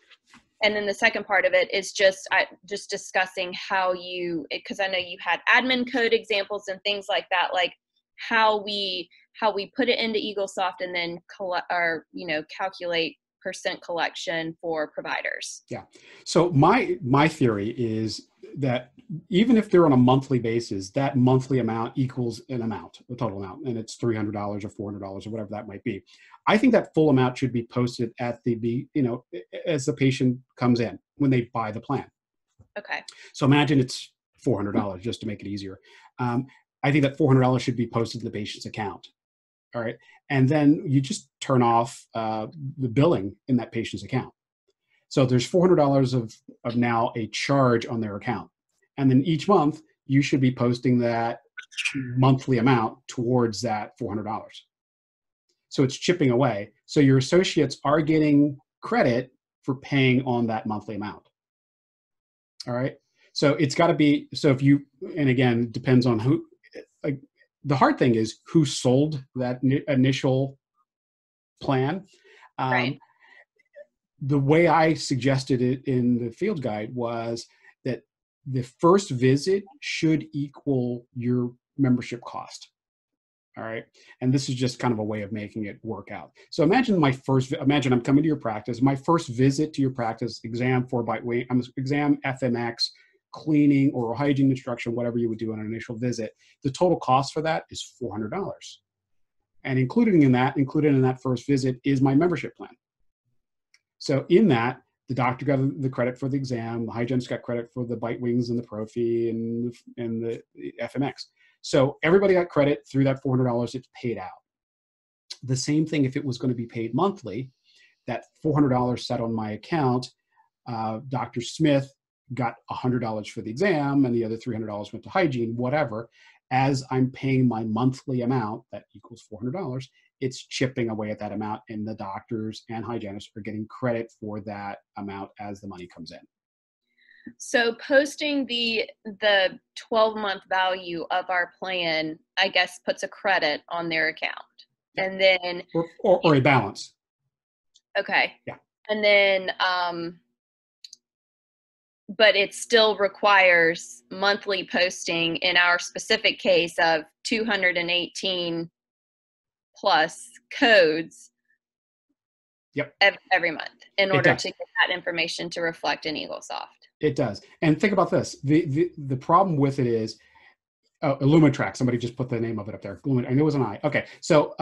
And then the second part of it is just discussing how because I know you had admin code examples and things like that, like how we put it into Eaglesoft and then calculate percent collection for providers.
Yeah. So my theory is that even if they're on a monthly basis, that monthly amount equals an amount, the total amount, and it's $300 or $400 or whatever that might be. I think that full amount should be posted at as the patient comes in when they buy the plan.
Okay.
So imagine it's $400 just to make it easier. I think that $400 should be posted to the patient's account. All right. And then you just turn off the billing in that patient's account. So there's $400 of now a charge on their account. And then each month you should be posting that monthly amount towards that $400. So it's chipping away. So your associates are getting credit for paying on that monthly amount. All right. So it's got to be, and again, it depends on who, the hard thing is who sold that initial plan.
Right.
The way I suggested it in the field guide was that the first visit should equal your membership cost. All right. And this is just kind of a way of making it work out. So imagine I'm coming to your practice, my first visit to your practice, exam 4-bite weight, exam FMX, cleaning, oral hygiene instruction, whatever you would do on an initial visit. The total cost for that is $400. And included in that first visit is my membership plan. So in that, the doctor got the credit for the exam, the hygienist got credit for the bite wings and the prophy and the FMX. So everybody got credit through that $400. It's paid out. The same thing if it was going to be paid monthly, that $400 set on my account, Dr. Smith got $100 for the exam and the other $300 went to hygiene, whatever. As I'm paying my monthly amount, that equals $400, it's chipping away at that amount, and the doctors and hygienists are getting credit for that amount as the money comes in.
So posting the 12-month value of our plan, I guess, puts a credit on their account. And then
or a balance.
Okay.
Yeah.
And then but it still requires monthly posting in our specific case of 218 plus codes.
Yep.
Every month in order to get that information to reflect in Eaglesoft. It
does. And think about this. The problem with it is Illumitrack. Somebody just put the name of it up there. I know it was an I. Okay. So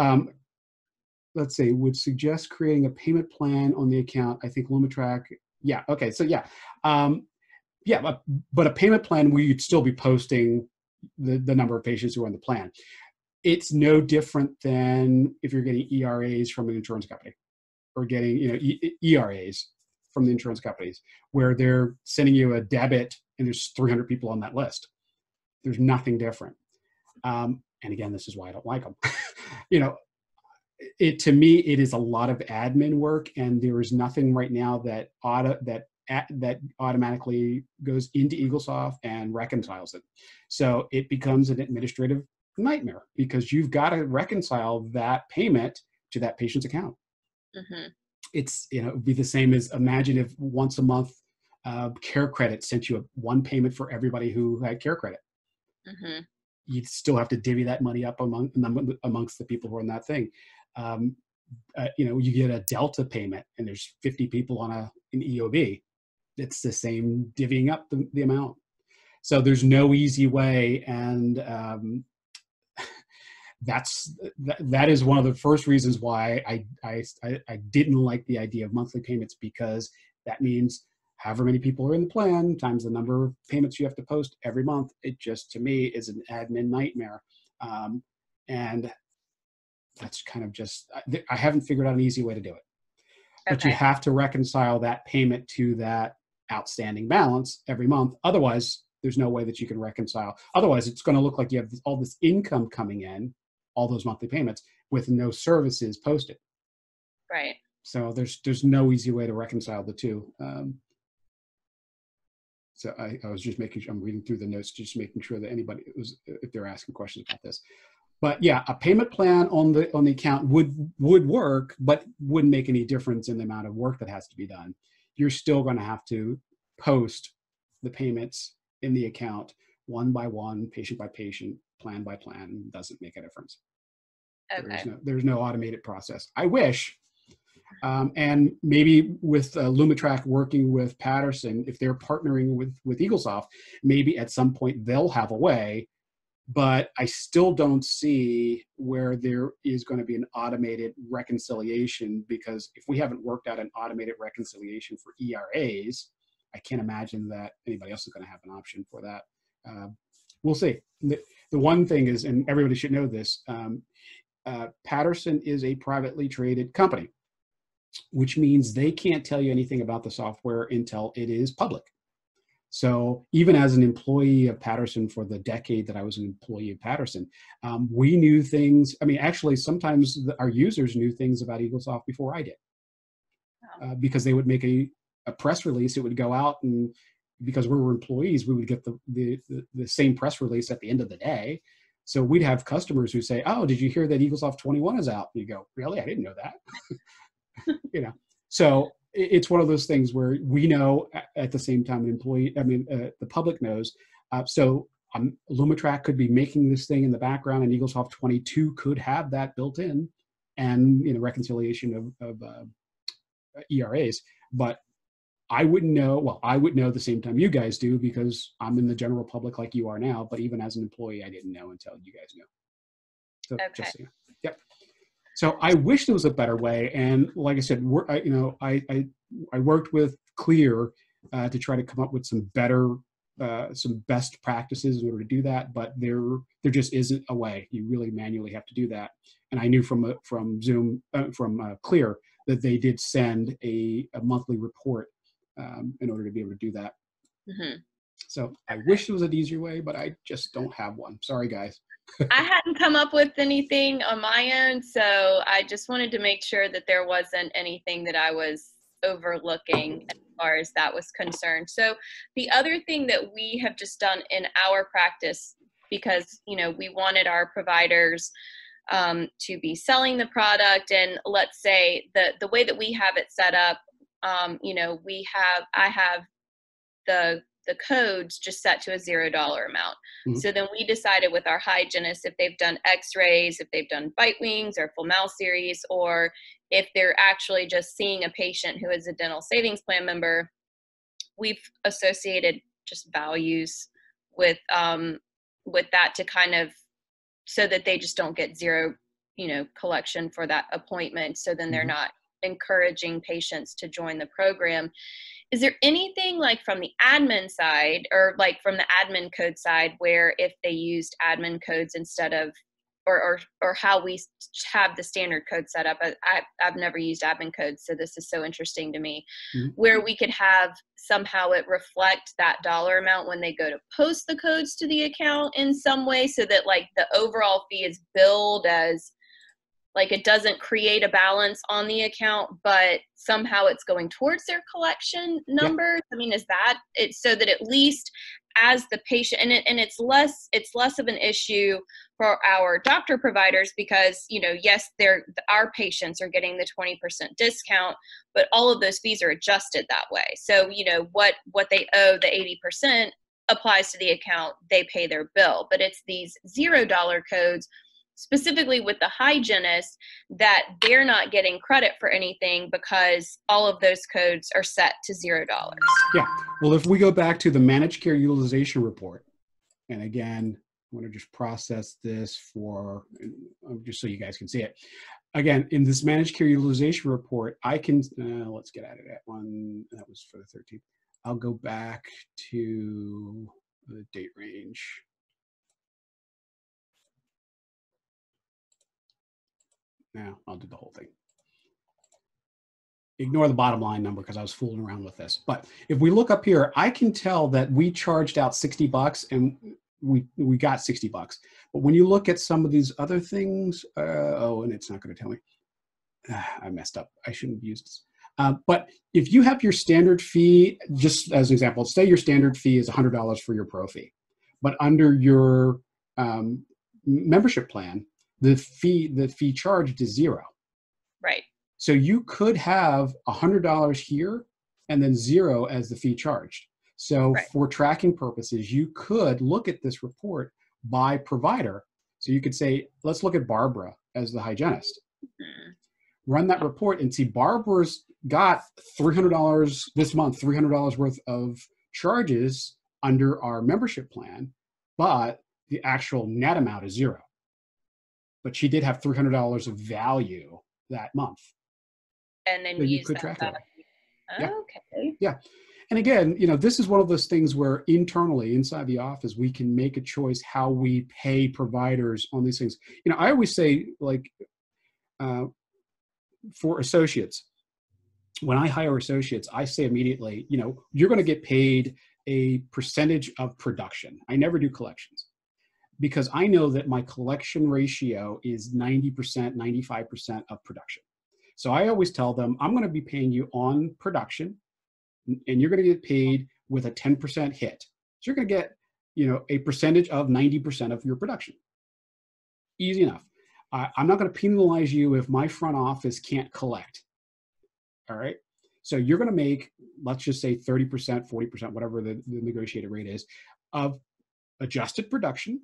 let's see, would suggest creating a payment plan on the account. I think Illumitrack. Yeah. Okay. So yeah. But a payment plan where you'd still be posting the number of patients who are on the plan. It's no different than if you're getting ERAs from an insurance company or getting ERAs from the insurance companies where they're sending you a debit and there's 300 people on that list. There's nothing different. And again, this is why I don't like them. To me, it is a lot of admin work, and there is nothing right now that automatically goes into Eaglesoft and reconciles it. So it becomes an administrative nightmare because you've got to reconcile that payment to that patient's account.
Mm-hmm.
It's, it would be the same as imagine if once a month Care Credit sent you one payment for everybody who had Care Credit.
Mm-hmm.
You'd still have to divvy that money up amongst the people who are in that thing. You get a Delta payment and there's 50 people on an EOB. It's the same divvying up the amount. So there's no easy way, and that is one of the first reasons why I didn't like the idea of monthly payments, because that means however many people are in the plan times the number of payments you have to post every month. It just, to me, is an admin nightmare. And that's kind of just, I haven't figured out an easy way to do it. But
Okay.
you have to reconcile that payment to that outstanding balance every month. Otherwise, there's no way that you can reconcile. Otherwise, it's going to look like you have all this income coming in, all those monthly payments, with no services posted.
Right.
So there's no easy way to reconcile the two. So I was just making sure, I'm reading through the notes, just making sure that anybody if they're asking questions about this. But yeah, a payment plan on the account would work, but wouldn't make any difference in the amount of work that has to be done. You're still going to have to post the payments in the account one by one, patient by patient, plan by plan. Doesn't make a difference.
Okay.
There's no automated process. I wish. And maybe with Lumitrack working with Patterson, if they're partnering with Eaglesoft, maybe at some point they'll have a way. But I still don't see where there is going to be an automated reconciliation, because if we haven't worked out an automated reconciliation for ERAs, I can't imagine that anybody else is going to have an option for that. We'll see. The one thing is, and everybody should know this, Patterson is a privately traded company, which means they can't tell you anything about the software until it is public. So even as an employee of Patterson for the decade that I was an employee of Patterson, we knew things. I mean, actually, sometimes our users knew things about Eaglesoft before I did, because they would make a press release. It would go out, and because we were employees, we would get the same press release at the end of the day. So we'd have customers who say, "Oh, did you hear that Eaglesoft 21 is out?" And you go, "Really? I didn't know that." So it's one of those things where we know at the same time the public knows. So Lumitrack could be making this thing in the background, and Eaglesoft 22 could have that built in, and reconciliation of ERAs. But I wouldn't know. Well, I would know the same time you guys do, because I'm in the general public like you are now. But even as an employee, I didn't know until you guys knew. So
Okay.
just so you know. Yep. So I wish there was a better way, and like I said, I worked with Clear to try to come up with some best practices in order to do that, but there just isn't a way. You really manually have to do that. And I knew from Zoom from Clear that they did send a monthly report in order to be able to do that.
Mm-hmm.
So I wish there was an easier way, but I just don't have one. Sorry, guys.
I hadn't come up with anything on my own, so I just wanted to make sure that there wasn't anything that I was overlooking as far as that was concerned. So the other thing that we have just done in our practice, because we wanted our providers to be selling the product, and let's say the way that we have it set up, I have the codes just set to a $0 amount. Mm-hmm. So then we decided with our hygienists, if they've done x-rays, if they've done bite wings or full mouth series, or if they're actually just seeing a patient who is a dental savings plan member, we've associated just values with that to kind of, so that they just don't get zero, collection for that appointment. So then they're mm-hmm. not encouraging patients to join the program. Is there anything like from the admin side, or like from the admin code side, where if they used admin codes instead of, or how we have the standard code set up? I've never used admin codes, so this is so interesting to me, mm-hmm. where we could have somehow it reflect that dollar amount when they go to post the codes to the account in some way, so that like the overall fee is billed as, like, it doesn't create a balance on the account, but somehow it's going towards their collection numbers. Yeah. I mean, is that it, so that at least as the patient, and it's less of an issue for our doctor providers, because, yes, our patients are getting the 20% discount, but all of those fees are adjusted that way. So, what they owe, the 80% applies to the account, they pay their bill, but it's these $0 codes, specifically with the hygienist, that they're not getting credit for anything because all of those codes are set to $0.
Yeah. Well, if we go back to the managed care utilization report, and again, I want to just process this just so you guys can see it. Again, in this managed care utilization report, I can, let's get out of that one. That was for the 13th. I'll go back to the date range. Now I'll do the whole thing. Ignore the bottom line number because I was fooling around with this. But if we look up here, I can tell that we charged out $60 and we got $60. But when you look at some of these other things, and it's not going to tell me. I messed up. I shouldn't have used this. But if you have your standard fee, just as an example, say your standard fee is $100 for your pro fee, but under your membership plan, the fee charged is $0.
Right.
So you could have $100 here and then $0 as the fee charged. So for tracking purposes, you could look at this report by provider. So you could say, let's look at Barbara as the hygienist. Mm-hmm. Run that report and see Barbara's got $300 this month, $300 worth of charges under our membership plan, but the actual net amount is $0. But she did have $300 of value that month.
And then
so you could track it.
Okay.
Yeah. And again, this is one of those things where internally inside the office, we can make a choice how we pay providers on these things. I always say, like, for associates, when I hire associates, I say immediately, you're going to get paid a percentage of production. I never do collections because I know that my collection ratio is 90%, 95% of production. So I always tell them, I'm going to be paying you on production and you're going to get paid with a 10% hit. So you're going to get, a percentage of 90% of your production. Easy enough. I'm not going to penalize you if my front office can't collect. All right. So you're going to make, let's just say 30%, 40%, whatever the negotiated rate is, of adjusted production.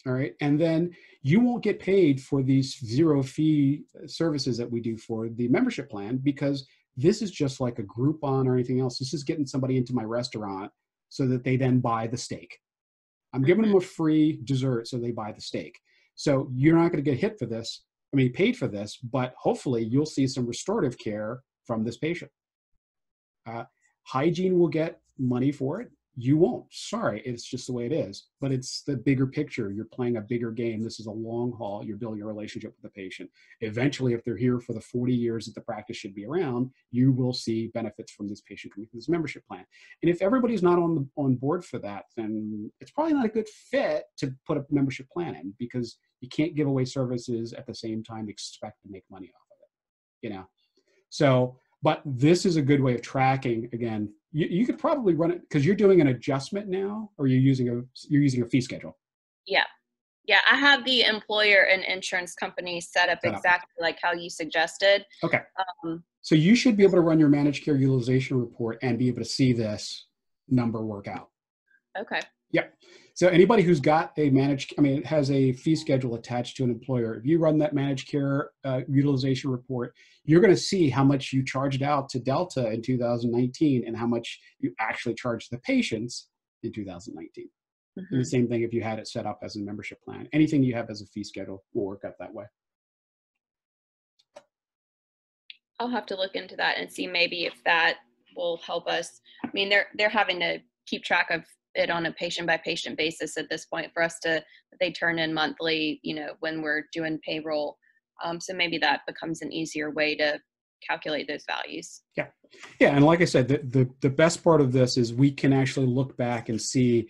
All right. And then you won't get paid for these 0 fee services that we do for the membership plan, because this is just like a Groupon or anything else. This is getting somebody into my restaurant so that they then buy the steak. I'm giving them a free dessert so they buy the steak. So you're not going to get paid for this, but hopefully you'll see some restorative care from this patient. Hygiene will get money for it. You won't. Sorry, it's just the way it is. But it's the bigger picture. You're playing a bigger game. This is a long haul. You're building a relationship with the patient. Eventually, if they're here for the 40 years that the practice should be around, you will see benefits from this patient coming through this membership plan. And if everybody's not on board for that, then it's probably not a good fit to put a membership plan in, because you can't give away services at the same time expect to make money off of it. So, but this is a good way of tracking. Again, you could probably run it because you're doing an adjustment now, or you're using a fee schedule.
Yeah. I have the employer and insurance company set up exactly like how you suggested.
Okay. So you should be able to run your managed care utilization report and be able to see this number work out.
Okay.
Yeah. So anybody who's got it has a fee schedule attached to an employer. If you run that managed care utilization report, you're going to see how much you charged out to Delta in 2019 and how much you actually charged the patients in 2019. Mm-hmm. And the same thing if you had it set up as a membership plan. Anything you have as a fee schedule will work out that way.
I'll have to look into that and see maybe if that will help us. I mean, they're having to keep track of it on a patient by patient basis at this point for us they turn in monthly, when we're doing payroll. So maybe that becomes an easier way to calculate those values.
Yeah. And like I said, the best part of this is we can actually look back and see,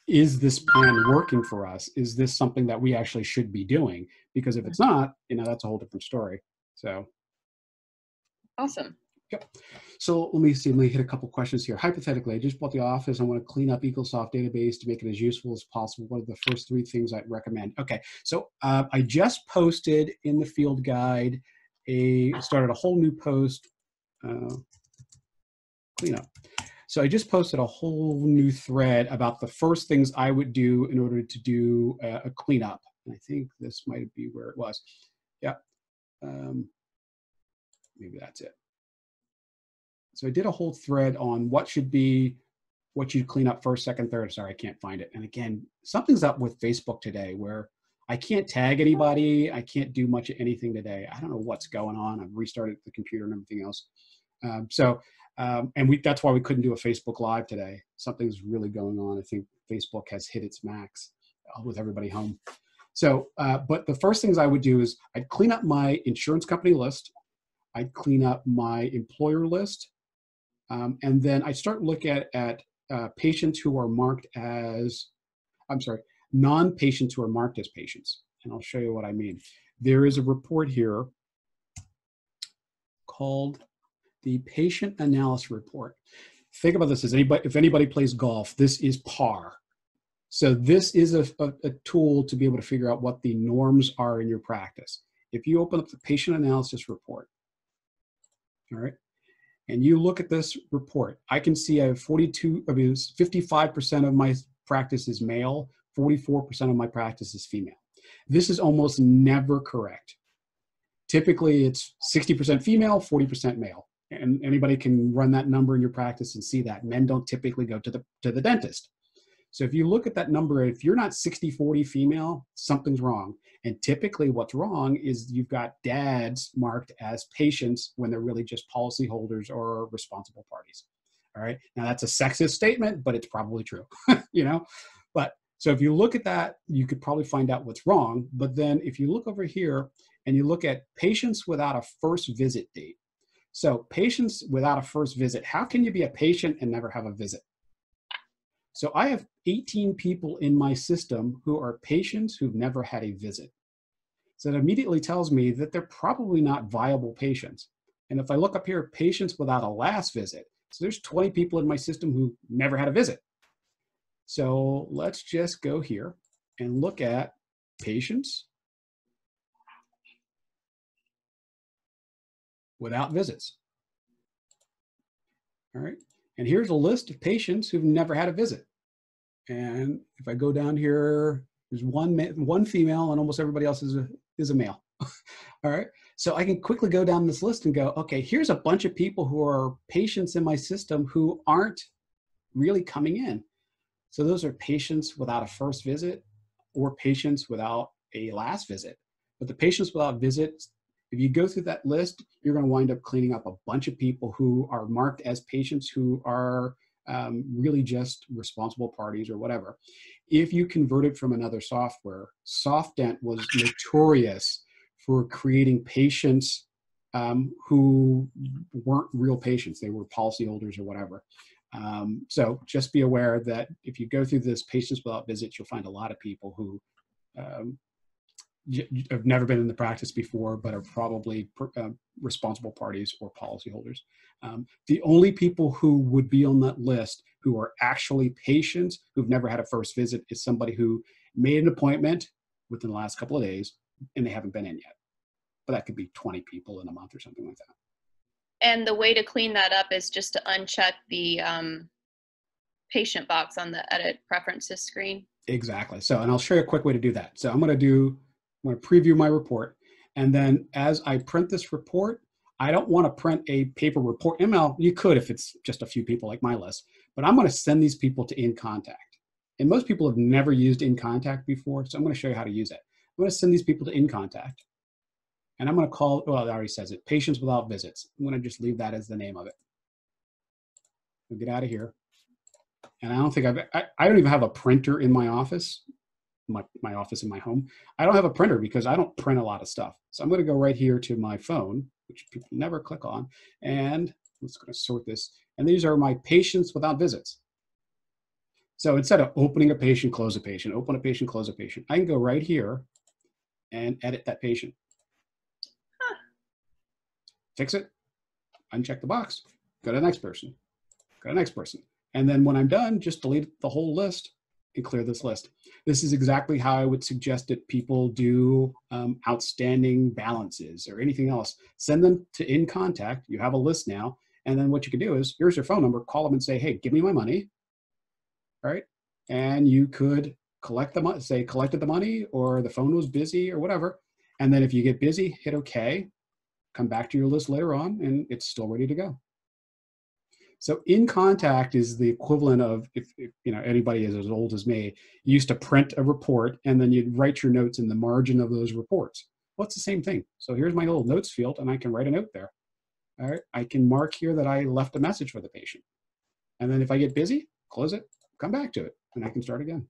is this plan working for us? Is this something that we actually should be doing? Because if it's not, that's a whole different story. So.
Awesome.
Yep. So let me hit a couple questions here. Hypothetically, I just bought the office. I want to clean up Eaglesoft database to make it as useful as possible. What are the first 3 things I'd recommend? Okay. So I just posted in the field guide, started a whole new post, cleanup. So I just posted a whole new thread about the first things I would do in order to do a cleanup. And I think this might be where it was. Yeah. Maybe that's it. So I did a whole thread on what you clean up first, second, third. Sorry, I can't find it. And again, something's up with Facebook today where I can't tag anybody. I can't do much of anything today. I don't know what's going on. I've restarted the computer and everything else. That's why we couldn't do a Facebook Live today. Something's really going on. I think Facebook has hit its max with everybody home. So, but the first things I would do is I'd clean up my insurance company list. I'd clean up my employer list. And then I start looking at patients who are marked as, non-patients who are marked as patients. And I'll show you what I mean. There is a report here called the Patient Analysis Report. Think about this as if anybody plays golf, this is par. So this is a tool to be able to figure out what the norms are in your practice. If you open up the Patient Analysis Report, all right, and you look at this report, I can see I have 55% of my practice is male, 44% of my practice is female. This is almost never correct. Typically, it's 60% female, 40% male. And anybody can run that number in your practice and see that. Men don't typically go to the dentist. So if you look at that number, if you're not 60-40 female, something's wrong. And typically what's wrong is you've got dads marked as patients when they're really just policyholders or responsible parties. All right. Now that's a sexist statement, but it's probably true, you know? But so if you look at that, you could probably find out what's wrong. But then if you look over here and you look at patients without a first visit date. So patients without a first visit, how can you be a patient and never have a visit? So I have 18 people in my system who are patients who've never had a visit. So that immediately tells me that they're probably not viable patients. And if I look up here, patients without a last visit, so there's 20 people in my system who never had a visit. So let's just go here and look at patients without visits. All right. And here's a list of patients who've never had a visit. And if I go down here, there's one female and almost everybody else is a male. All right. So I can quickly go down this list and go, okay, here's a bunch of people who are patients in my system who aren't really coming in. So those are patients without a first visit or patients without a last visit. But the patients without visits, if you go through that list, you're going to wind up cleaning up a bunch of people who are marked as patients who are really just responsible parties or whatever. If you convert it from another software, SoftDent was notorious for creating patients who weren't real patients. They were policyholders or whatever. So just be aware that if you go through this patients without visits, you'll find a lot of people who have never been in the practice before, but are probably responsible parties or policyholders. The only people who would be on that list who are actually patients who've never had a first visit is somebody who made an appointment within the last couple of days and they haven't been in yet. But that could be 20 people in a month or something like that.
And the way to clean that up is just to uncheck the patient box on the edit preferences screen.
Exactly. So, and I'll show you a quick way to do that. So I'm going to preview my report. And then as I print this report, I don't want to print a paper report. Well, you could if it's just a few people like my list, but I'm going to send these people to InContact. And most people have never used InContact before, so I'm going to show you how to use it. I'm going to send these people to InContact. And I'm going to call, well, it already says it, patients without visits. I'm going to just leave that as the name of it. We'll get out of here. And I don't think I don't even have a printer in my office. My office in my home. I don't have a printer because I don't print a lot of stuff. So I'm going to go right here to my phone, which people never click on, and I'm just going to sort this. And these are my patients without visits. So instead of opening a patient, close a patient, open a patient, close a patient, I can go right here and edit that patient. Huh. Fix it, uncheck the box, go to the next person, go to the next person. And then when I'm done, just delete the whole list and clear this list. This is exactly how I would suggest that people do outstanding balances or anything else. Send them to InContact. You have a list now. And then what you can do is, here's your phone number, call them and say, hey, give me my money, right? And you could collect the money, say collected the money or the phone was busy or whatever. And then if you get busy, hit okay, come back to your list later on and it's still ready to go. So InContact is the equivalent of, if you know anybody is as old as me, you used to print a report and then you'd write your notes in the margin of those reports. Well, it's the same thing. So here's my little notes field and I can write a note there. All right, I can mark here that I left a message for the patient. And then if I get busy, close it, come back to it, and I can start again.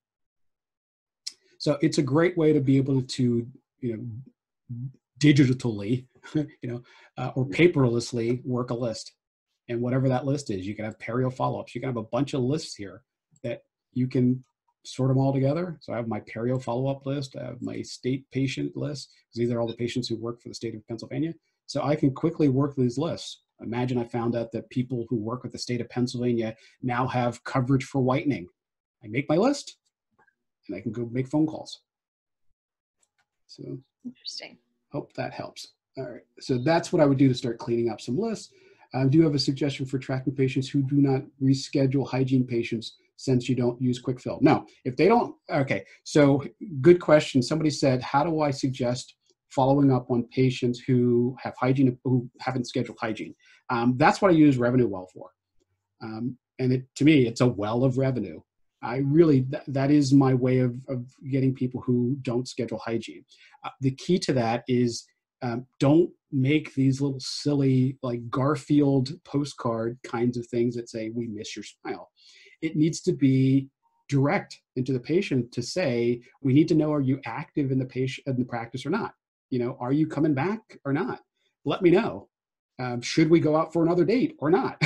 So it's a great way to be able to, digitally, or paperlessly work a list. And whatever that list is, you can have perio follow-ups. You can have a bunch of lists here that you can sort them all together. So I have my perio follow-up list. I have my state patient list, because these are all the patients who work for the state of Pennsylvania. So I can quickly work these lists. Imagine I found out that people who work with the state of Pennsylvania now have coverage for whitening. I make my list, and I can go make phone calls. So
interesting.
Hope that helps. All right. So that's what I would do to start cleaning up some lists. I do have a suggestion for tracking patients who do not reschedule hygiene patients since you don't use quick fill. No, if they don't, okay. So good question. Somebody said, how do I suggest following up on patients who have hygiene, who haven't scheduled hygiene? That's what I use Revenue Well for. And to me, it's a well of revenue. I really, that is my way of getting people who don't schedule hygiene. The key to that is don't make these little silly, like Garfield postcard kinds of things that say, we miss your smile. It needs to be direct into the patient to say, we need to know, are you active in the practice or not? Are you coming back or not? Let me know. Should we go out for another date or not?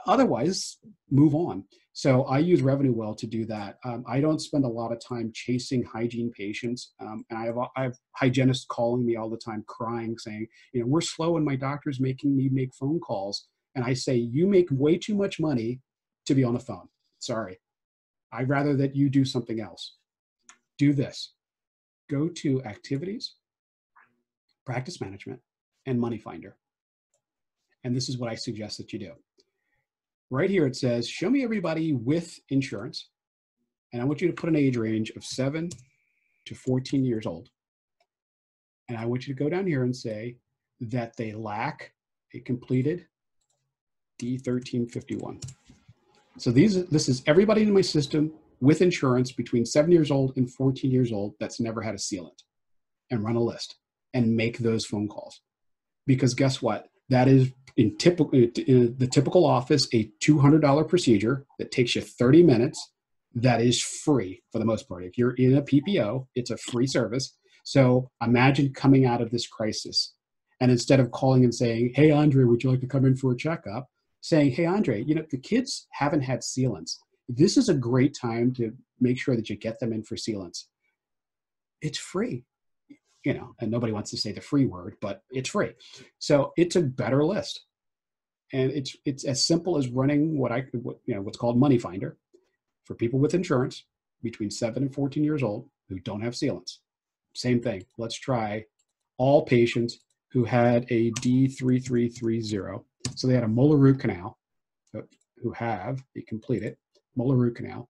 Otherwise, move on. So I use Revenue Well to do that. I don't spend a lot of time chasing hygiene patients. And I have hygienists calling me all the time, crying, saying, we're slow and my doctor's making me make phone calls. And I say, you make way too much money to be on the phone. Sorry. I'd rather that you do something else. Do this. Go to Activities, Practice Management, and Money Finder. And this is what I suggest that you do. Right here it says, show me everybody with insurance. And I want you to put an age range of 7 to 14 years old. And I want you to go down here and say that they lack a completed D1351. So this is everybody in my system with insurance between 7 years old and 14 years old that's never had a sealant, and run a list and make those phone calls. Because guess what? That is in the typical office, a $200 procedure that takes you 30 minutes. That is free for the most part. If you're in a PPO, it's a free service. So imagine coming out of this crisis, and instead of calling and saying, hey, Andre, would you like to come in for a checkup? Saying, hey, Andre, the kids haven't had sealants. This is a great time to make sure that you get them in for sealants. It's free. And nobody wants to say the free word, but it's free. So it's a better list. And it's as simple as running what's called Money Finder for people with insurance between 7 and 14 years old who don't have sealants. Same thing. Let's try all patients who had a D3330. So they had a molar root canal, who have a completed molar root canal,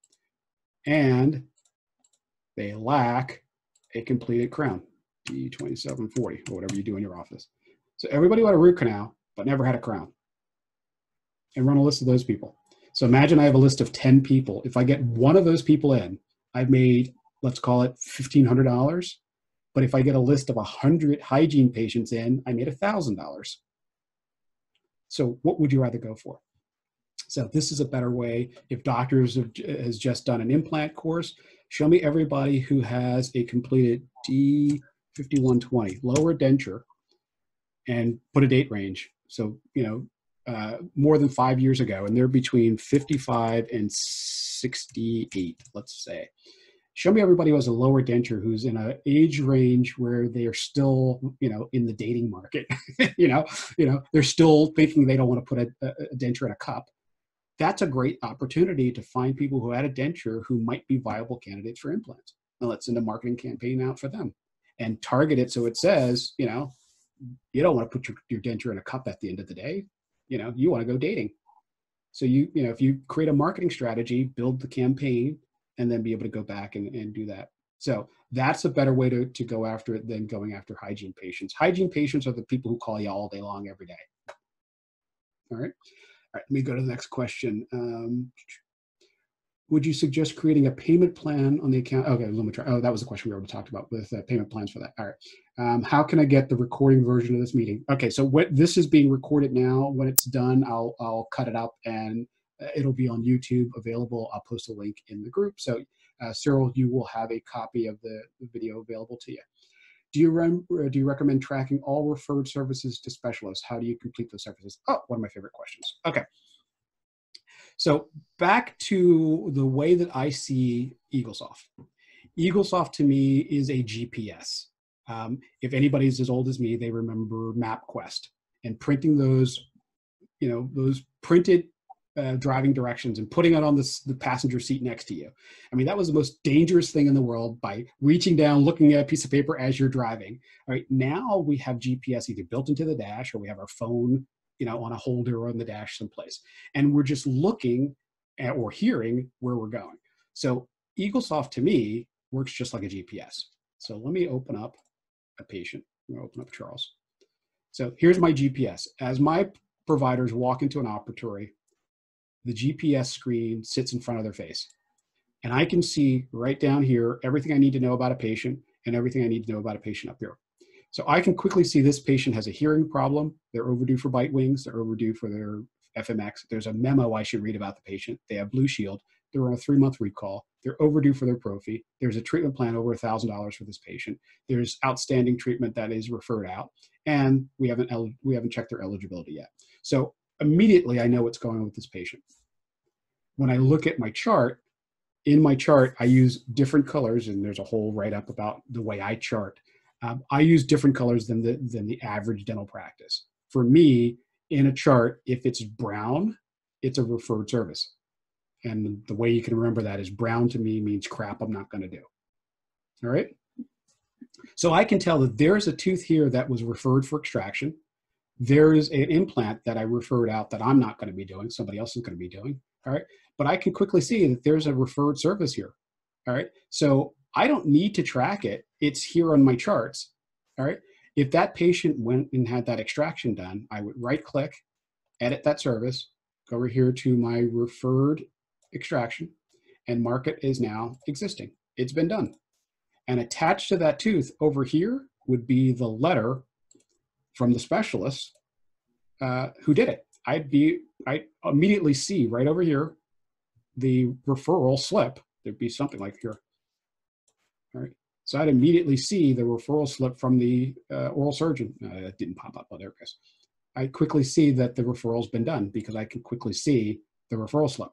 and they lack a completed crown. D2740, or whatever you do in your office. So everybody who had a root canal, but never had a crown. And run a list of those people. So imagine I have a list of 10 people. If I get one of those people in, I've made, let's call it $1,500. But if I get a list of 100 hygiene patients in, I made $1,000. So what would you rather go for? So this is a better way. If doctors has just done an implant course, show me everybody who has a completed D5120, lower denture, and put a date range. So, more than 5 years ago, and they're between 55 and 68, let's say. Show me everybody who has a lower denture, who's in an age range where they are still, in the dating market. They're still thinking they don't want to put a denture in a cup. That's a great opportunity to find people who had a denture who might be viable candidates for implants. And let's send a marketing campaign out for them and target it so it says, you don't want to put your denture in a cup at the end of the day. You want to go dating. So if you create a marketing strategy, build the campaign, and then be able to go back and do that. So that's a better way to go after it than going after hygiene patients. Hygiene patients are the people who call you all day long, every day. All right. Let me go to the next question. Would you suggest creating a payment plan on the account? Okay, let me try. Oh, that was the question we already talked about with payment plans for that. All right. How can I get the recording version of this meeting? Okay, so this is being recorded now. When it's done, I'll cut it up and it'll be on YouTube available. I'll post a link in the group. So Cyril, you will have a copy of the video available to you. Do you recommend tracking all referred services to specialists? How do you complete those services? Oh, one of my favorite questions. Okay. So back to the way that I see Eaglesoft. Eaglesoft to me is a GPS. If anybody's as old as me, they remember MapQuest and printing those, those printed driving directions and putting it on the passenger seat next to you. I mean, that was the most dangerous thing in the world, by reaching down, looking at a piece of paper as you're driving. All right, now we have GPS either built into the dash, or we have our phone, on a holder or on the dash someplace. And we're just looking at or hearing where we're going. So Eaglesoft to me works just like a GPS. So let me open up a patient. I'm going to open up Charles. So here's my GPS. As my providers walk into an operatory, the GPS screen sits in front of their face. And I can see right down here everything I need to know about a patient and everything I need to know about a patient up here. So I can quickly see this patient has a hearing problem. They're overdue for bite wings. They're overdue for their FMX. There's a memo I should read about the patient. They have Blue Shield. They're on a 3-month recall. They're overdue for their prophy. There's a treatment plan over $1,000 for this patient. There's outstanding treatment that is referred out, and we haven't checked their eligibility yet. So immediately I know what's going on with this patient. When I look at my chart, in my chart I use different colors, and there's a whole write-up about the way I chart. I use different colors than the average dental practice. For me, in a chart, if it's brown, it's a referred service. And the way you can remember that is brown to me means crap I'm not going to do. All right? So I can tell that there's a tooth here that was referred for extraction. There's an implant that I referred out that I'm not going to be doing. Somebody else is going to be doing. All right? But I can quickly see that there's a referred service here. All right? So I don't need to track it. It's here on my charts. All right? If that patient went and had that extraction done, I would right-click, edit that service, go over here to my referred extraction, and mark it as now existing. It's been done. And attached to that tooth over here would be the letter from the specialist who did it. I immediately see right over here the referral slip. There'd be something like here. All right. So I'd immediately see the referral slip from the oral surgeon. That didn't pop up. Oh, there it goes. I quickly see that the referral's been done because I can quickly see the referral slip.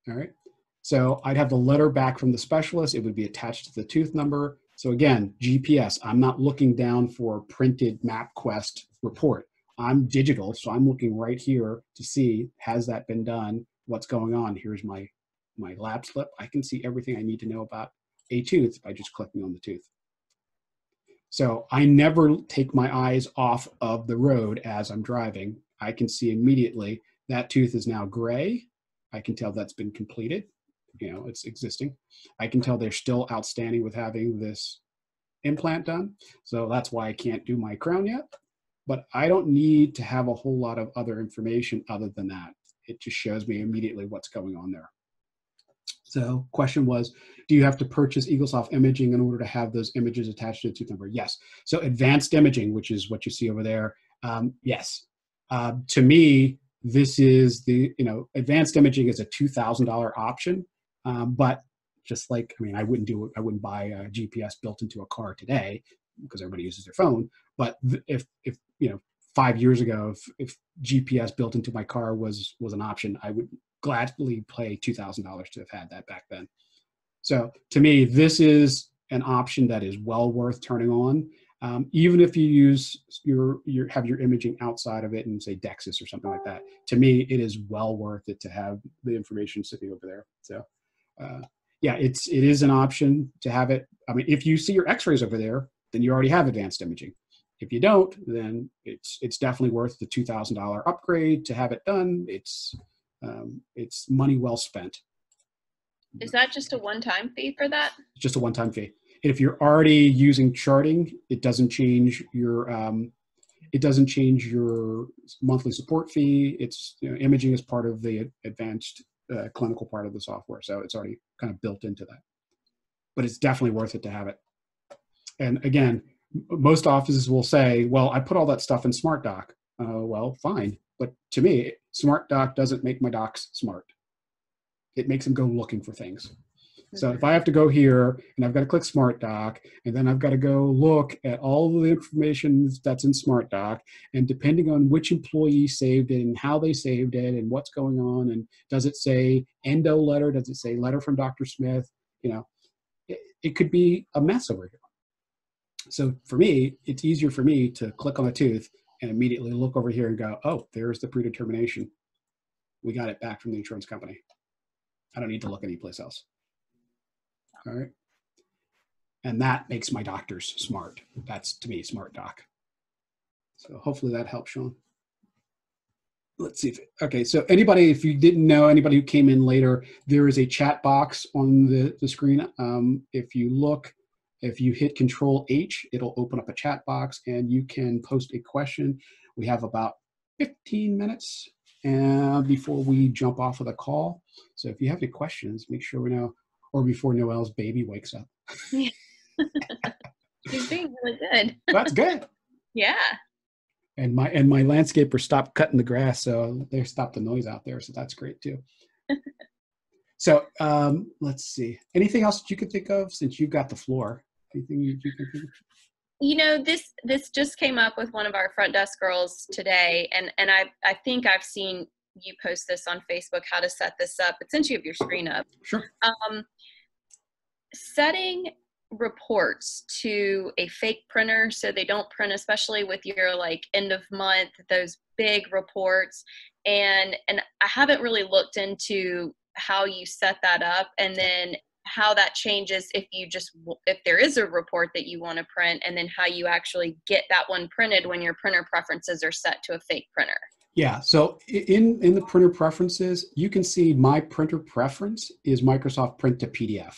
All right. So I'd have the letter back from the specialist. It would be attached to the tooth number. So again, GPS, I'm not looking down for a printed MapQuest report. I'm digital, so I'm looking right here to see, has that been done? What's going on? Here's my lab slip. I can see everything I need to know about a tooth by just clicking on the tooth. So I never take my eyes off of the road as I'm driving. I can see immediately that tooth is now gray. I can tell that's been completed. It's existing. I can tell they're still outstanding with having this implant done. So that's why I can't do my crown yet. But I don't need to have a whole lot of other information other than that. It just shows me immediately what's going on there. So question was, do you have to purchase Eaglesoft imaging in order to have those images attached to the tooth number? Yes. So advanced imaging, which is what you see over there, yes. To me, this is advanced imaging is a $2,000 option. But just like, I wouldn't buy a GPS built into a car today because everybody uses their phone. But if 5 years ago, if GPS built into my car was an option, I would gladly pay $2,000 to have had that back then. So to me, this is an option that is well worth turning on. Even if you use have your imaging outside of it and say DEXIS or something like that, to me, it is well worth it to have the information sitting over there. So yeah, it is an option to have it. If you see your x-rays over there, then you already have advanced imaging. If you don't, then it's definitely worth the $2,000 upgrade to have it done. It's money well spent.
Is that just a one-time fee for that?
It's just a one-time fee. If you're already using charting, it doesn't change your monthly support fee. It's imaging is part of the advanced clinical part of the software, so it's already kind of built into that. But it's definitely worth it to have it. And again, most offices will say, "Well, I put all that stuff in SmartDoc." Well, fine, but to me, SmartDoc doesn't make my docs smart. It makes them go looking for things. So if I have to go here and I've got to click Smart Doc, and then I've got to go look at all of the information that's in Smart Doc, and depending on which employee saved it and how they saved it and what's going on, and does it say endo letter, does it say letter from Dr. Smith, it could be a mess over here. So for me, it's easier for me to click on a tooth and immediately look over here and go, oh, there's the predetermination. We got it back from the insurance company. I don't need to look anyplace else. All right. And that makes my doctors smart. That's, to me, Smart Doc. So hopefully that helps, Sean. Let's see. Okay, so anybody, if you didn't know, anybody who came in later, there is a chat box on the screen. If you hit Control H, it'll open up a chat box and you can post a question. We have about 15 minutes before we jump off of the call. So if you have any questions, make sure we know, or before Noel's baby wakes up.
Yeah. She's being really good.
That's good.
Yeah.
And my landscaper stopped cutting the grass, so they stopped the noise out there. So that's great too. So let's see. Anything else that you could think of since you got the floor? Anything you can think of?
This just came up with one of our front desk girls today, and I think I've seen you post this on Facebook, how to set this up. But since you have your screen up,
sure.
Setting reports to a fake printer so they don't print, especially with your like end of month, those big reports. And I haven't really looked into how you set that up, and then how that changes if there is a report that you want to print, and then how you actually get that one printed when your printer preferences are set to a fake printer.
Yeah, so in the printer preferences, you can see my printer preference is Microsoft Print to PDF.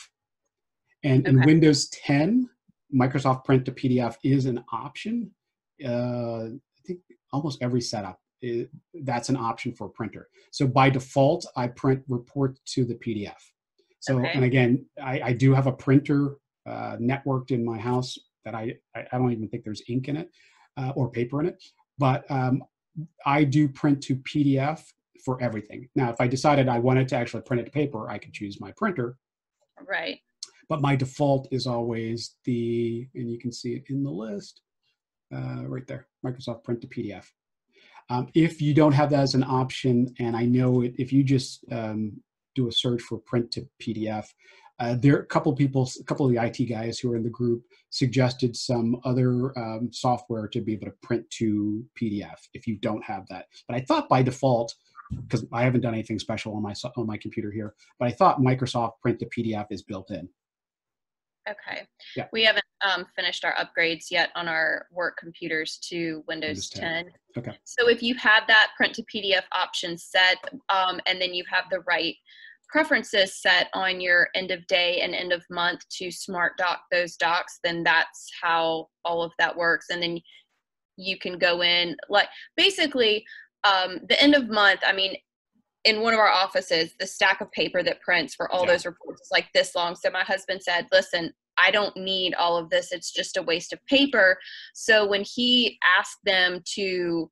And in Windows 10, Microsoft Print to PDF is an option. I think almost every setup, that's an option for a printer. So by default, I print report to the PDF. So, and again, I do have a printer networked in my house that I don't even think there's ink in it or paper in it, but I do print to PDF for everything. Now, if I decided I wanted to actually print it to paper, I could choose my printer.
Right.
But my default is always and you can see it in the list right there, Microsoft Print to PDF. If you don't have that as an option, and I know it, if you just do a search for print to PDF, there are a couple of the IT guys who are in the group suggested some other software to be able to print to PDF if you don't have that. But I thought by default, because I haven't done anything special on my computer here, but I thought Microsoft Print to PDF is built in.
Okay.
Yeah.
We haven't finished our upgrades yet on our work computers to Windows 10.
Okay.
So if you have that print to PDF option set, and then you have the right preferences set on your end of day and end of month to Smart Doc those docs, then that's how all of that works. And then you can go in, like, basically the end of month, I mean, in one of our offices, the stack of paper that prints for all those reports is like this long. So my husband said, listen, I don't need all of this. It's just a waste of paper. So when he asked them to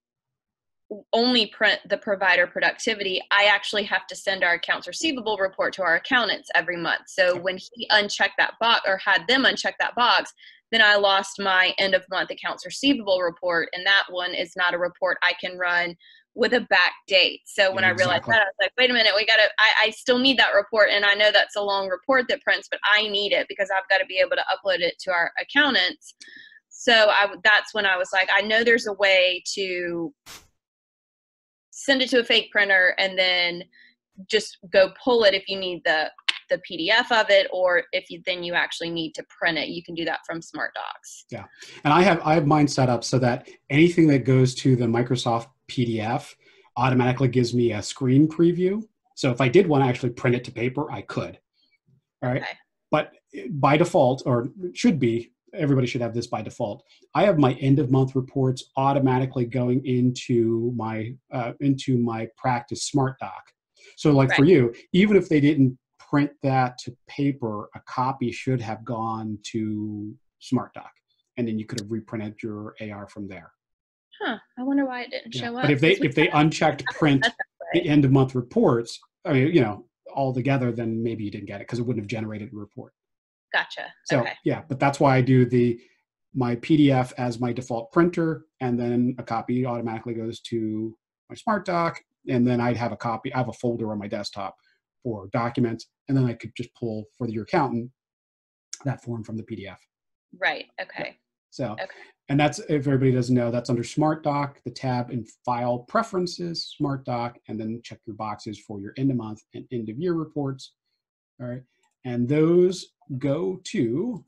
only print the provider productivity, I actually have to send our accounts receivable report to our accountants every month. So when he unchecked that box, or had them uncheck that box, then I lost my end of month accounts receivable report. And that one is not a report I can run with a back date. So when I realized that, I was like, wait a minute, I still need that report. And I know that's a long report that prints, but I need it because I've got to be able to upload it to our accountants. So that's when I was like, I know there's a way to send it to a fake printer and then just go pull it if you need the PDF of it, or if you actually need to print it, you can do that from Smart Docs.
Yeah, and I have mine set up so that anything that goes to the Microsoft PDF automatically gives me a screen preview. So if I did want to actually print it to paper, I could. All right, but by default, or it should be, everybody should have this by default, I have my end of month reports automatically going into my practice Smart Doc. So like for you, even if they didn't print that to paper, a copy should have gone to Smart Doc, and then you could have reprinted your AR from there.
Huh, I wonder why it didn't show up.
But if they unchecked print the end of month reports, I mean, all together, then maybe you didn't get it because it wouldn't have generated a report.
Gotcha.
So
okay.
yeah, but that's why I do my PDF as my default printer, and then a copy automatically goes to my Smart Doc, and then I have a folder on my desktop for documents, and then I could just pull for your accountant that form from the PDF.
Right. Okay.
Yeah. So,
okay.
And that's, if everybody doesn't know, that's under Smart Doc, the tab in File Preferences, Smart Doc, and then check your boxes for your end of month and end of year reports. All right. And those go to,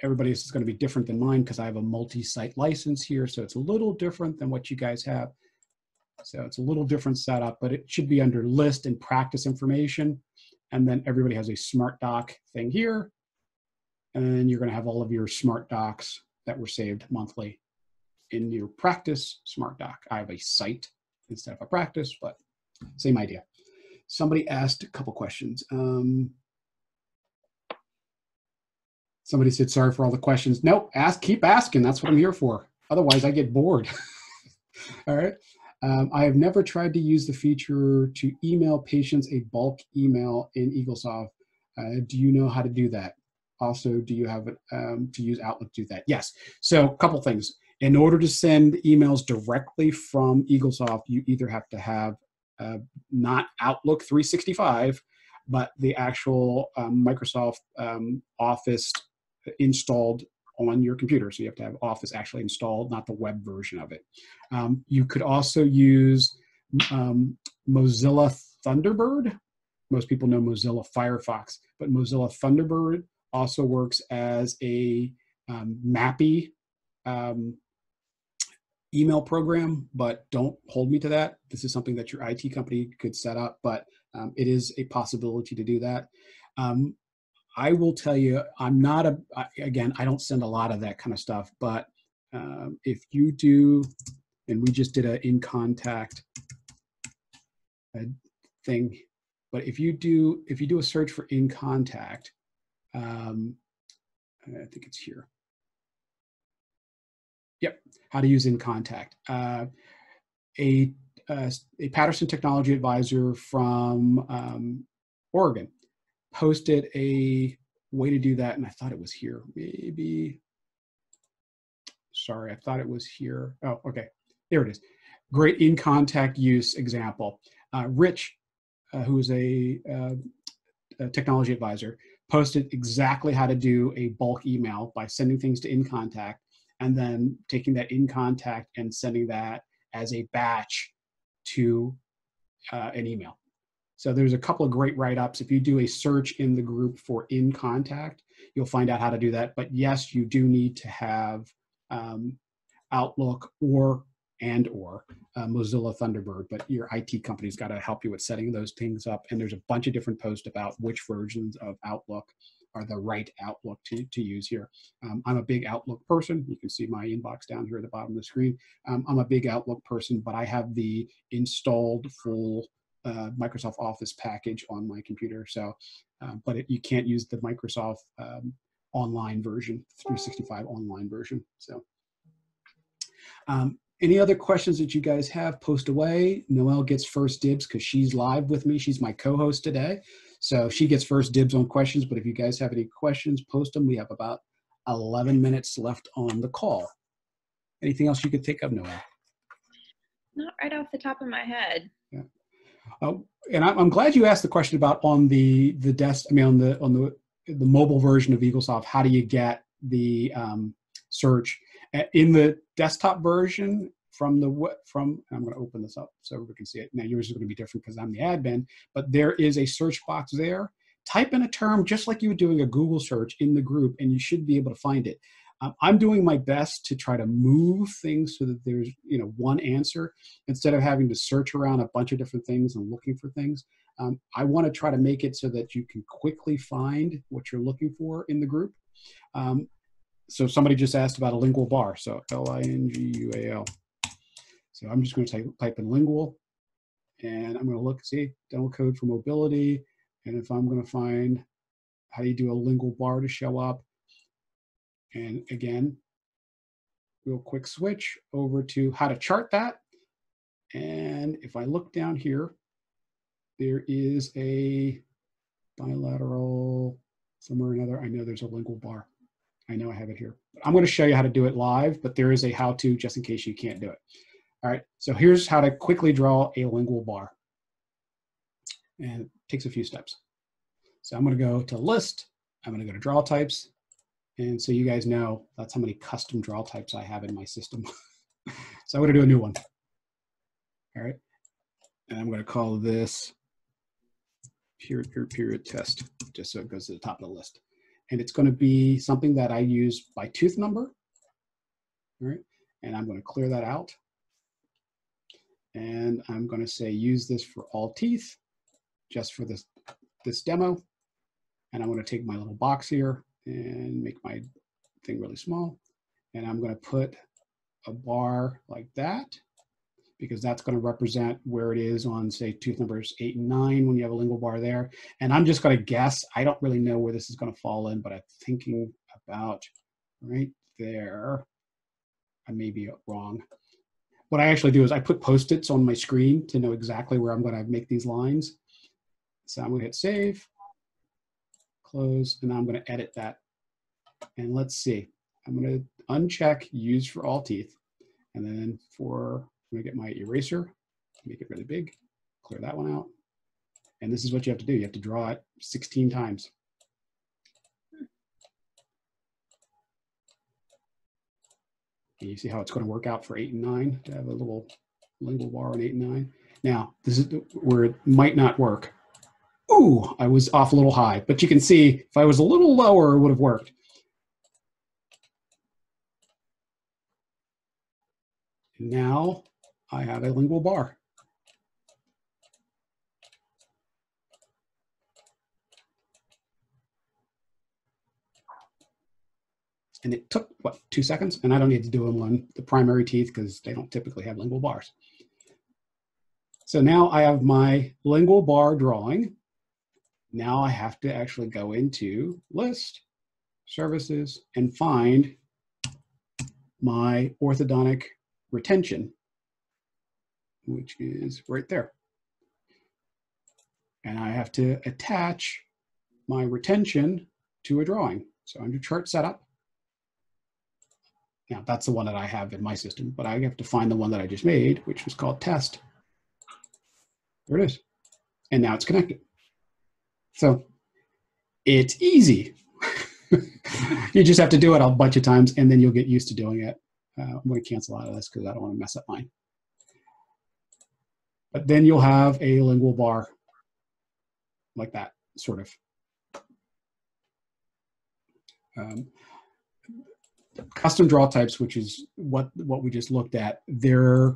everybody's is going to be different than mine because I have a multi-site license here. So it's a little different than what you guys have. So it's a little different setup, but it should be under list and practice information. And then everybody has a Smart Doc thing here. And you're going to have all of your Smart Docs that were saved monthly in your practice Smart Doc. I have a site instead of a practice, but same idea. Somebody asked a couple questions. Somebody said, sorry for all the questions. Nope, keep asking. That's what I'm here for. Otherwise, I get bored. All right. I have never tried to use the feature to email patients a bulk email in Eaglesoft. Do you know how to do that? Also, do you have to use Outlook to do that? Yes. So a couple things. In order to send emails directly from Eaglesoft, you either have to have not Outlook 365, but the actual Microsoft Office installed on your computer. So you have to have Office actually installed, not the web version of it. You could also use Mozilla Thunderbird. Most people know Mozilla Firefox, but Mozilla Thunderbird also works as a MAPI email program, but don't hold me to that. This is something that your IT company could set up, but it is a possibility to do that. I will tell you, again, I don't send a lot of that kind of stuff, but if you do, and we just did an in contact thing, but if you do a search for in contact, I think it's here. Yep, how to use in contact. A Patterson technology advisor from Oregon posted a way to do that, and I thought it was here. Maybe, sorry, I thought it was here. Oh, okay, there it is. Great in contact use example. Rich, who is a technology advisor, posted exactly how to do a bulk email by sending things to in contact, and then taking that in contact and sending that as a batch to an email. So there's a couple of great write-ups. If you do a search in the group for in contact, you'll find out how to do that. But yes, you do need to have Outlook or Mozilla Thunderbird, but your IT company's got to help you with setting those things up. And there's a bunch of different posts about which versions of Outlook are the right Outlook to use here. I'm a big Outlook person. You can see my inbox down here at the bottom of the screen. I'm a big Outlook person, but I have the installed full Microsoft Office package on my computer. So, but you can't use the Microsoft online version, 365 online version. So, any other questions that you guys have, post away. Noel gets first dibs because she's live with me. She's my co-host today. So she gets first dibs on questions, but if you guys have any questions, post them. We have about 11 minutes left on the call. Anything else you could think of, Noel?
Not right off the top of my head.
Yeah. And I'm glad you asked the question about on the desk. I mean, on the mobile version of Eaglesoft. How do you get the search in the desktop version I'm going to open this up so everybody can see it. Now yours is going to be different because I'm the admin, but there is a search box there. Type in a term just like you would doing a Google search in the group, and you should be able to find it. I'm doing my best to try to move things so that there's one answer instead of having to search around a bunch of different things and looking for things. I want to try to make it so that you can quickly find what you're looking for in the group. So somebody just asked about a lingual bar. So Lingual. So I'm just going to type in lingual, and I'm going to look, see, dental code for mobility. And if I'm going to find how you do a lingual bar to show up, and again, real quick switch over to how to chart that. And if I look down here, there is a bilateral somewhere or another. I know there's a lingual bar. I know I have it here. I'm going to show you how to do it live, but there is a how-to just in case you can't do it. All right, so here's how to quickly draw a lingual bar. And it takes a few steps. So I'm going to go to list. I'm going to go to draw types. And so you guys know that's how many custom draw types I have in my system. So I'm going to do a new one. All right. And I'm going to call this period test, just so it goes to the top of the list. And it's going to be something that I use by tooth number. All right. And I'm going to clear that out. And I'm going to say use this for all teeth, just for this demo. And I'm going to take my little box here and make my thing really small. And I'm going to put a bar like that, because that's going to represent where it is on, say, tooth numbers 8 and 9 when you have a lingual bar there. And I'm just going to guess. I don't really know where this is going to fall in, but I'm thinking about right there. I may be wrong. What I actually do is I put Post-its on my screen to know exactly where I'm going to make these lines. So I'm going to hit save, close, and I'm going to edit that. And let's see. I'm going to uncheck use for all teeth. And then I'm going to get my eraser, make it really big, clear that one out. And this is what you have to do. You have to draw it 16 times. And you see how it's going to work out for 8 and 9 to have a little lingual bar on 8 and 9. Now, this is where it might not work. Ooh, I was off a little high, but you can see if I was a little lower, it would have worked. Now I have a lingual bar. And it took, what, 2 seconds? And I don't need to do them on the primary teeth because they don't typically have lingual bars. So now I have my lingual bar drawing. Now I have to actually go into list, services, and find my orthodontic retention, which is right there. And I have to attach my retention to a drawing. So under chart setup, now that's the one that I have in my system, but I have to find the one that I just made, which was called test. There it is. And now it's connected. So it's easy. You just have to do it a bunch of times and then you'll get used to doing it. I'm going to cancel out of this because I don't want to mess up mine. But then you'll have a lingual bar like that, sort of. Custom draw types, which is what we just looked at, they're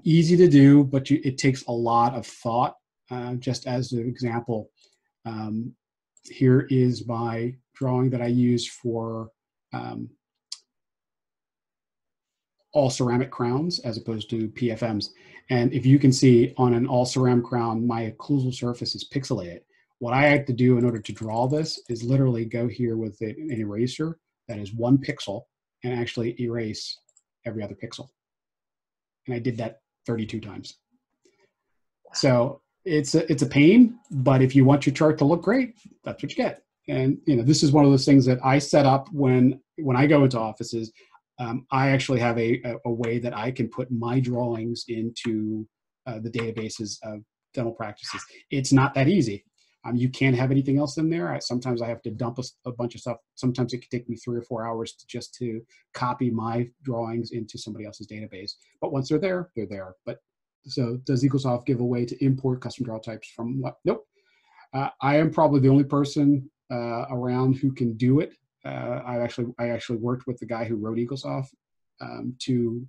easy to do, but it takes a lot of thought. Just as an example, here is my drawing that I use for all ceramic crowns as opposed to PFMs. And if you can see on an all ceramic crown, my occlusal surface is pixelated. What I have to do in order to draw this is literally go here with an eraser that is 1 pixel and actually erase every other pixel. And I did that 32 times. So it's a pain, but if you want your chart to look great, that's what you get. And this is one of those things that I set up when I go into offices. I actually have a way that I can put my drawings into the databases of dental practices. It's not that easy. You can't have anything else in there. Sometimes I have to dump a bunch of stuff. Sometimes it can take me 3 or 4 hours just to copy my drawings into somebody else's database. But once they're there, they're there. But so does Eaglesoft give a way to import custom draw types from what? Nope. I am probably the only person around who can do it. I actually worked with the guy who wrote Eaglesoft to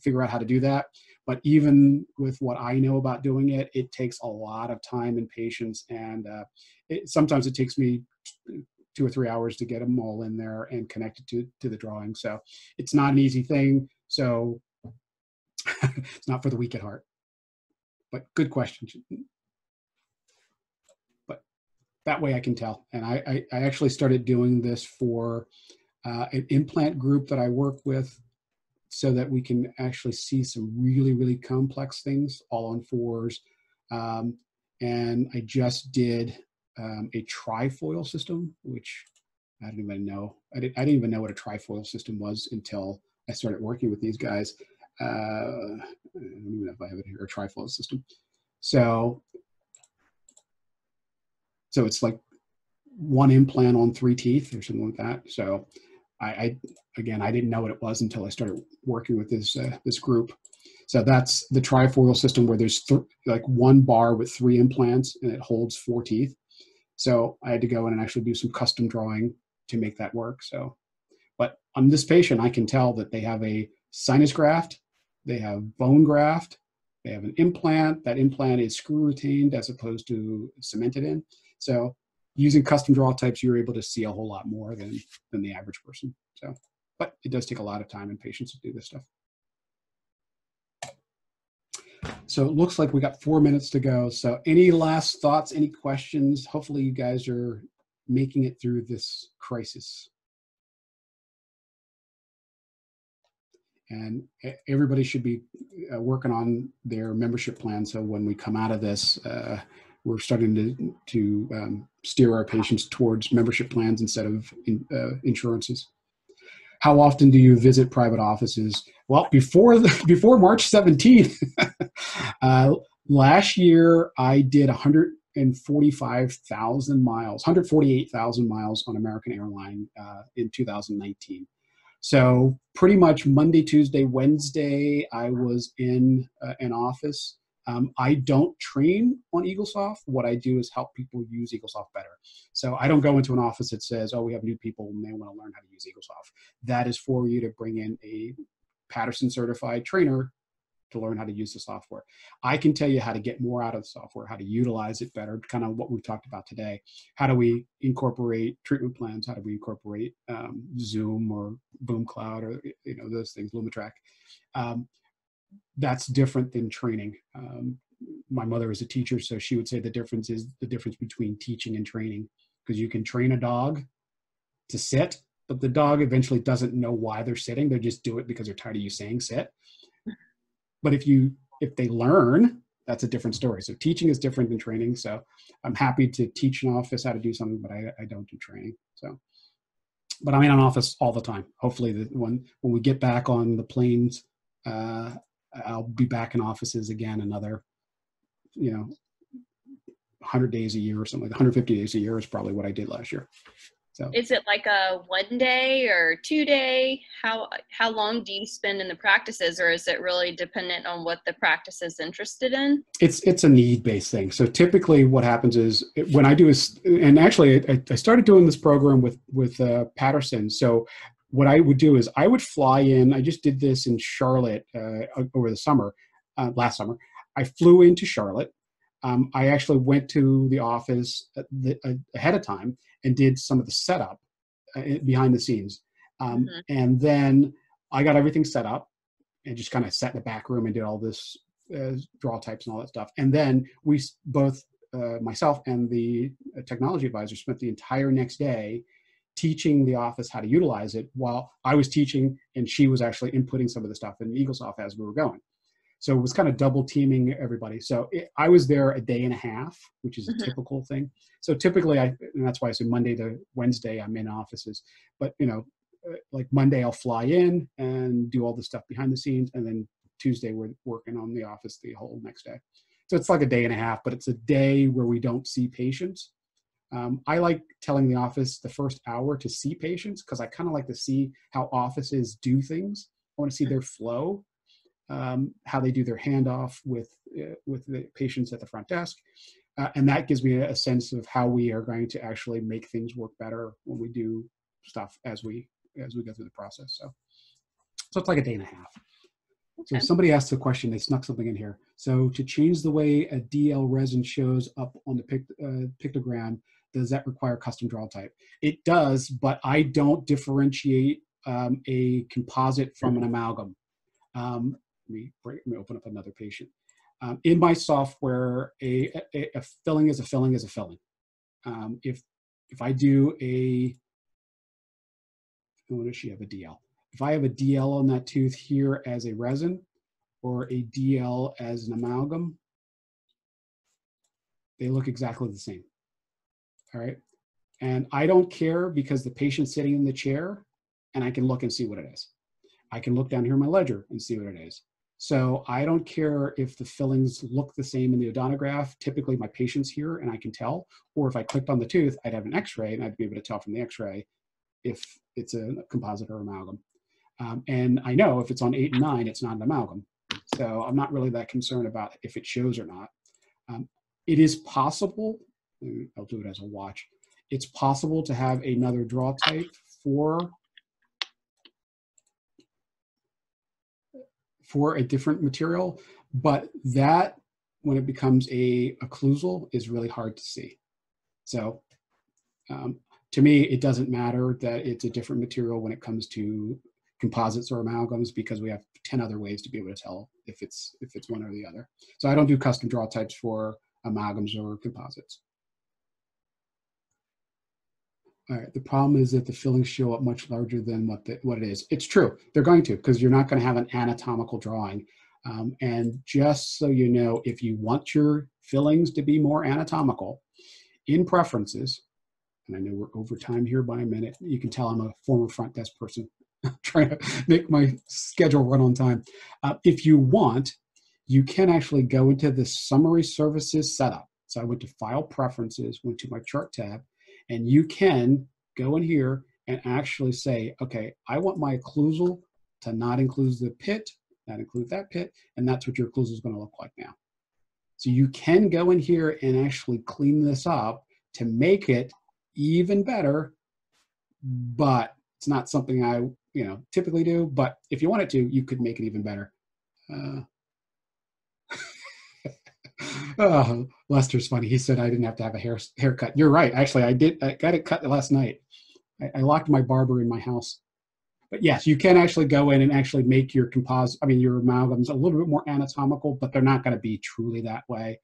figure out how to do that. But even with what I know about doing it, it takes a lot of time and patience. And sometimes it takes me 2 or 3 hours to get them all in there and connected to the drawing. So it's not an easy thing. So it's not for the weak at heart. But good question. But that way I can tell. And I actually started doing this for an implant group that I work with, so that we can actually see some really, really complex things all on 4s. and I just did a trifoil system, which I didn't even know. I didn't even know what a trifoil system was until I started working with these guys. I don't even know if I have it here, a trifoil system. So it's like one implant on 3 teeth or something like that. So again, I didn't know what it was until I started working with this group. So that's the trifoil system, where there's like one bar with 3 implants and it holds 4 teeth. So I had to go in and actually do some custom drawing to make that work. So, but on this patient, I can tell that they have a sinus graft, they have bone graft, they have an implant. That implant is screw retained as opposed to cemented in. So using custom draw types, you're able to see a whole lot more than the average person. So, but it does take a lot of time and patience to do this stuff. So it looks like we got 4 minutes to go. So any last thoughts, any questions? Hopefully you guys are making it through this crisis. And everybody should be working on their membership plan. So when we come out of this, we're starting to steer our patients towards membership plans instead of insurances. How often do you visit private offices? Well, before March 17th, last year I did 148,000 miles on American Airlines in 2019. So pretty much Monday, Tuesday, Wednesday, I was in an office. I don't train on Eaglesoft. What I do is help people use Eaglesoft better. So I don't go into an office that says, oh, we have new people and they want to learn how to use Eaglesoft. That is for you to bring in a Patterson certified trainer to learn how to use the software. I can tell you how to get more out of the software, how to utilize it better, kind of what we've talked about today. How do we incorporate treatment plans? How do we incorporate Zoom or Boom Cloud or those things, Lumitrack? That's different than training. My mother is a teacher, so she would say the difference is the difference between teaching and training, because you can train a dog to sit, but the dog eventually doesn't know why they're sitting. They just do it because they're tired of you saying sit. But if they learn, that's a different story. So teaching is different than training. So I'm happy to teach an office how to do something, but I don't do training. So, but I'm in an office all the time. Hopefully when we get back on the planes, I'll be back in offices again another, 100 days a year or something. 150 days a year is probably what I did last year. So
is it like a 1 day or 2 day? How long do you spend in the practices, or is it really dependent on what the practice is interested in?
It's a need-based thing. So typically what happens is when I do and actually I started doing this program with Patterson. So what I would do is I would fly in. I just did this in Charlotte over the summer, last summer. I flew into Charlotte. I actually went to the office ahead of time and did some of the setup behind the scenes. And then I got everything set up and just kind of sat in the back room and did all this draw types and all that stuff. And then we both, myself and the technology advisor, spent the entire next day teaching the office how to utilize it while I was teaching and she was actually inputting some of the stuff in Eaglesoft as we were going. So it was kind of double teaming everybody. So I was there a day and a half, which is a typical thing. So typically, and that's why I say Monday to Wednesday, I'm in offices. But, like Monday, I'll fly in and do all the stuff behind the scenes. And then Tuesday, we're working on the office the whole next day. So it's like a day and a half, but it's a day where we don't see patients. I like telling the office the first hour to see patients because I kind of like to see how offices do things. I want to see their flow. How they do their handoff with the patients at the front desk. And that gives me a sense of how we are going to actually make things work better when we do stuff as we go through the process. So it's like a day and a half. Okay. So somebody asked a question, they snuck something in here. So to change the way a DL resin shows up on the pictogram, does that require custom draw type? It does, but I don't differentiate a composite from an amalgam. Let me open up another patient. In my software, a filling is a filling is a filling. If I do what does she have a DL? If I have a DL on that tooth here as a resin or a DL as an amalgam, They look exactly the same. All right. And I don't care because the patient's sitting in the chair and I can look and see what it is. I can look down here in my ledger and see what it is. So I don't care if the fillings look the same in the odontograph. Typically my patient's here and I can tell, or if I clicked on the tooth, I'd have an x-ray and I'd be able to tell from the x-ray if it's a composite or amalgam. And I know if it's on 8 and 9, it's not an amalgam. So I'm not really that concerned about if it shows or not. It is possible, I'll do it as a watch. It's possible to have another draw type for a different material, but that, when it becomes a occlusal, is really hard to see. So to me, it doesn't matter that it's a different material when it comes to composites or amalgams, because we have 10 other ways to be able to tell if it's one or the other. So I don't do custom draw types for amalgams or composites. All right, the problem is that the fillings show up much larger than what it is. It's true, they're going to, because you're not going to have an anatomical drawing. And just so you know, if you want your fillings to be more anatomical, in preferences, and I know we're over time here by a minute, you can tell I'm a former front desk person trying to make my schedule run on time. If you want, you can actually go into the summary services setup. So I went to File Preferences, went to my chart tab, and you can go in here and actually say, okay, I want my occlusal to not include the pit, not include that pit, and that's what your occlusal is going to look like now. So you can go in here and actually clean this up to make it even better, but it's not something I typically do. But if you wanted to, you could make it even better. Oh, Lester's funny. He said I didn't have to have a haircut. You're right. Actually, I did. I got it cut last night. I locked my barber in my house. But yes, you can actually go in and actually make your your amalgams a little bit more anatomical, but they're not going to be truly that way.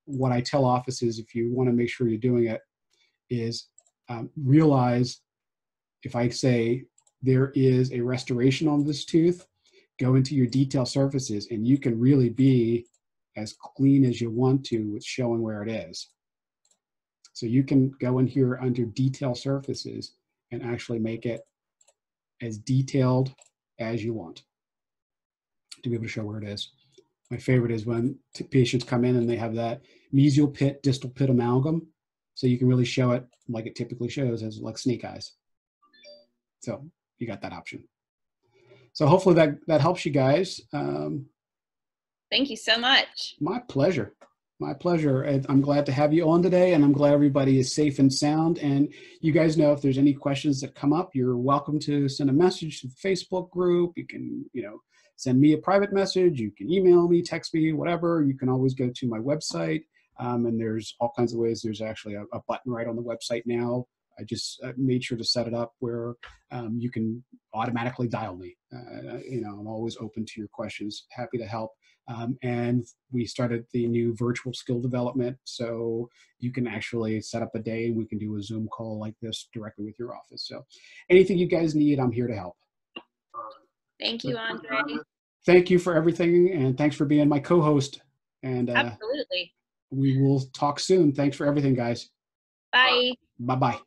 What I tell offices, if you want to make sure you're doing it, is realize if I say there is a restoration on this tooth, go into your detail surfaces and you can really be as clean as you want to with showing where it is. So you can go in here under detail surfaces and actually make it as detailed as you want to be able to show where it is. My favorite is when patients come in and they have that mesial pit, distal pit amalgam. So you can really show it like it typically shows, as like snake eyes. So you got that option. So hopefully that helps you guys.
Thank you so much.
My pleasure. My pleasure. I'm glad to have you on today, and I'm glad everybody is safe and sound. And you guys know if there's any questions that come up, you're welcome to send a message to the Facebook group. You can, send me a private message. You can email me, text me, whatever. You can always go to my website, and there's all kinds of ways. There's actually a button right on the website now. I just made sure to set it up where you can automatically dial me. I'm always open to your questions. Happy to help. And we started the new virtual skill development, so you can actually set up a day and we can do a Zoom call like this directly with your office. So anything you guys need, I'm here to help.
Thank you, Andre.
Thank you for everything, and thanks for being my co-host. And
absolutely.
We will talk soon. Thanks for everything, guys.
Bye.
Bye-bye.